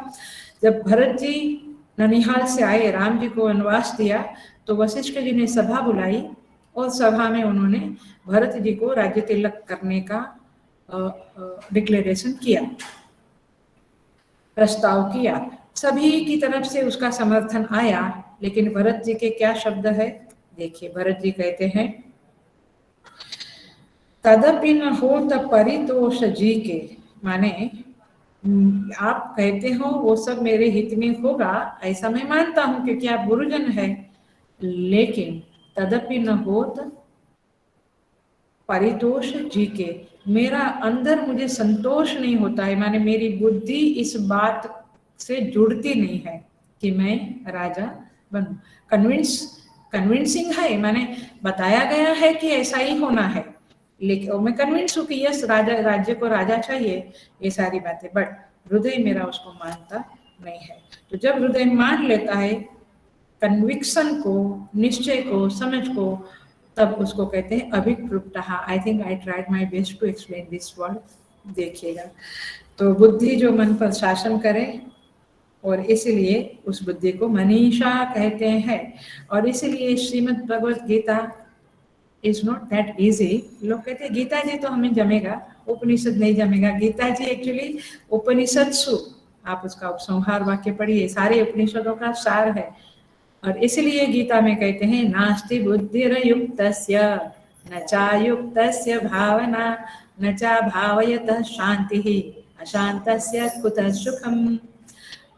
जब भरत जी ननिहाल से आए, राम जी को वनवास दिया, तो वशिष्ठ जी ने सभा बुलाई और सभा में उन्होंने भरत जी को राज्य तिलक करने का डिक्लेरेशन किया, प्रस्ताव किया। सभी की तरफ से उसका समर्थन आया, लेकिन भरत जी के क्या शब्द है देखिए। भरत जी कहते हैं, तदपि न होत परितोष जी के, माने आप कहते हो वो सब मेरे हित में होगा, ऐसा मैं मानता हूं क्योंकि आप गुरुजन है, लेकिन तदपि न होत परितोष जी के, मेरा अंदर मुझे संतोष नहीं होता है, माने मेरी बुद्धि इस बात से जुड़ती नहीं है कि मैं राजा बनूं। कन्विंसिंग है, माने बताया गया है कि ऐसा ही होना है, लेकिन मैं कन्विंस हूँ कि यस राज्य को राजा चाहिए, ये सारी बातें, बट हृदय मेरा उसको मानता नहीं है। तो जब हृदय मान लेता है कन्विक्शन को, निश्चय को, समझ को, तब उसको कहते हैं अभिकृप्तः। I think I tried my best to explain this word, देखिएगा। तो बुद्धि जो मन पर शासन करे, और इसलिए उस बुद्धि को मनीषा कहते हैं, और इसलिए Shrimad Bhagavad Gita is not that easy. लोग कहते हैं गीता जी तो हमें जमेगा, उपनिषद नहीं जमेगा। गीता जी एक्चुअली उपनिषत्सु, आप उसका उपसंहार वाक्य पढ़िए, सारे उपनिषदों का सार है। और इसलिए गीता में कहते हैं नास्ति बुद्धिर्युक्तस्य न चायुक्तस्य भावना न चा भावयतः शांतिः अशांतस्य कुतः सुखम।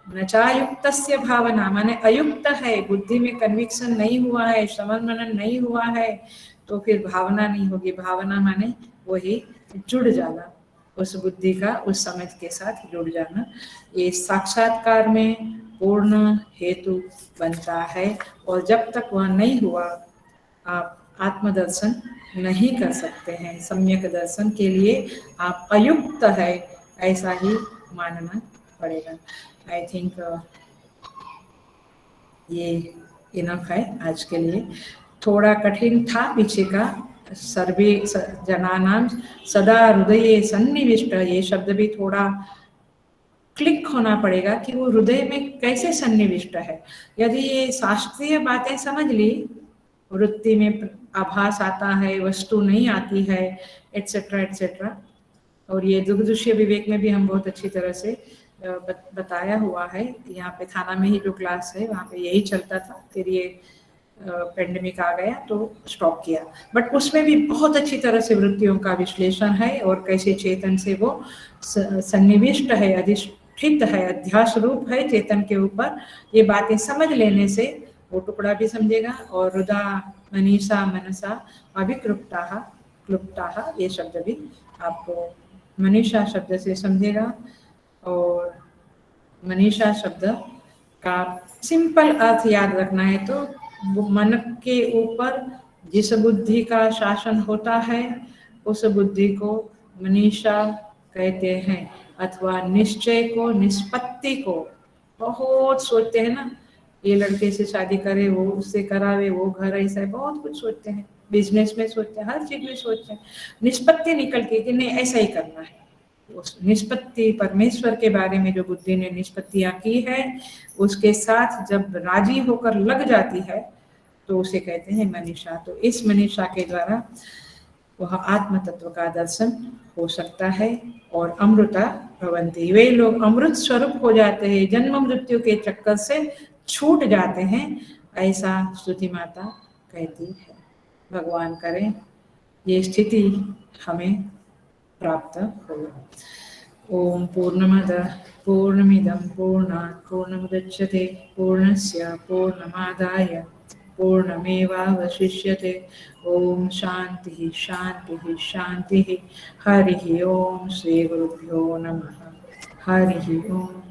न चायुक्तस्य भावना माने अयुक्त है, बुद्धि में कन्विक्शन नहीं हुआ है, श्रवण मनन नहीं हुआ है, तो फिर भावना नहीं होगी। भावना माने वही जुड़ जाना, उस बुद्धि का उस समझ के साथ जुड़ जाना। ये साक्षात्कार में पूर्ण हेतु बनता है। और जब तक वह नहीं हुआ आप आत्मदर्शन नहीं कर सकते हैं। सम्यक दर्शन के लिए आप अयुक्त है ऐसा ही मानना पड़ेगा। आई थिंक ये इनफ है आज के लिए। थोड़ा कठिन था पीछे का, सर्वे जनानां सदा हृदये सन्निविष्ट, ये शब्द भी थोड़ा क्लिक होना पड़ेगा कि वो हृदय में कैसे सन्निविष्ट है। यदि ये शास्त्रीय बातें समझ ली, वृत्ति में आभास आता है, वस्तु नहीं आती है, एटसेट्रा एटसेट्रा। और ये दुर्दृश्य विवेक में भी हम बहुत अच्छी तरह से बताया हुआ है। यहाँ पे थाना में ही जो क्लास है वहाँ पे यही चलता था, फिर ये पेंडेमिक आ गया तो स्टॉप किया। बट उसमें भी बहुत अच्छी तरह से वृत्तियों का विश्लेषण है और कैसे चेतन से वो सन्निविष्ट है, अधिष्ठित है, अध्यास रूप है चेतन के ऊपर। ये बातें समझ लेने से वो टुकड़ा भी समझेगा। और हृदा मनीषा मनसा अभिक्लुप्ता क्लुप्ता, ये शब्द भी आपको मनीषा शब्द से समझेगा। और मनीषा शब्द का सिंपल अर्थ याद रखना है तो मन के ऊपर जिस बुद्धि का शासन होता है उस बुद्धि को मनीषा कहते हैं, अथवा निश्चय को, निष्पत्ति को। बहुत सोचते हैं ना, ये लड़के से शादी करे, वो उससे करावे, वो घर ऐसा है, बहुत कुछ सोचते हैं, बिजनेस में सोचते हैं, हर चीज में सोचते हैं। निष्पत्ति निकल के कि नहीं ऐसा ही करना है। उस निष्पत्ति परमेश्वर के बारे में जो बुद्धि ने निष्पत्तियां की है उसके साथ जब राजी होकर लग जाती है तो उसे कहते हैं मनीषा। तो इस मनीषा के द्वारा वह आत्म तत्व का दर्शन हो सकता है। और अमृता भवंती, वे लोग अमृत स्वरूप हो जाते हैं, जन्म मृत्यु के चक्कर से छूट जाते हैं, ऐसा स्तुति माता कहती है। भगवान करें ये स्थिति हमें प्राप्त हो। ओम पूर्णमदः पूर्णमिदं पूर्णात् पूर्णमुदच्यते पूर्णस्य पूर्णमादाय पूर्णमेवावशिष्यते। ओम शांति शांति शांति। हरि ओम। श्री गुरुभ्यो नमः। हरि ओम।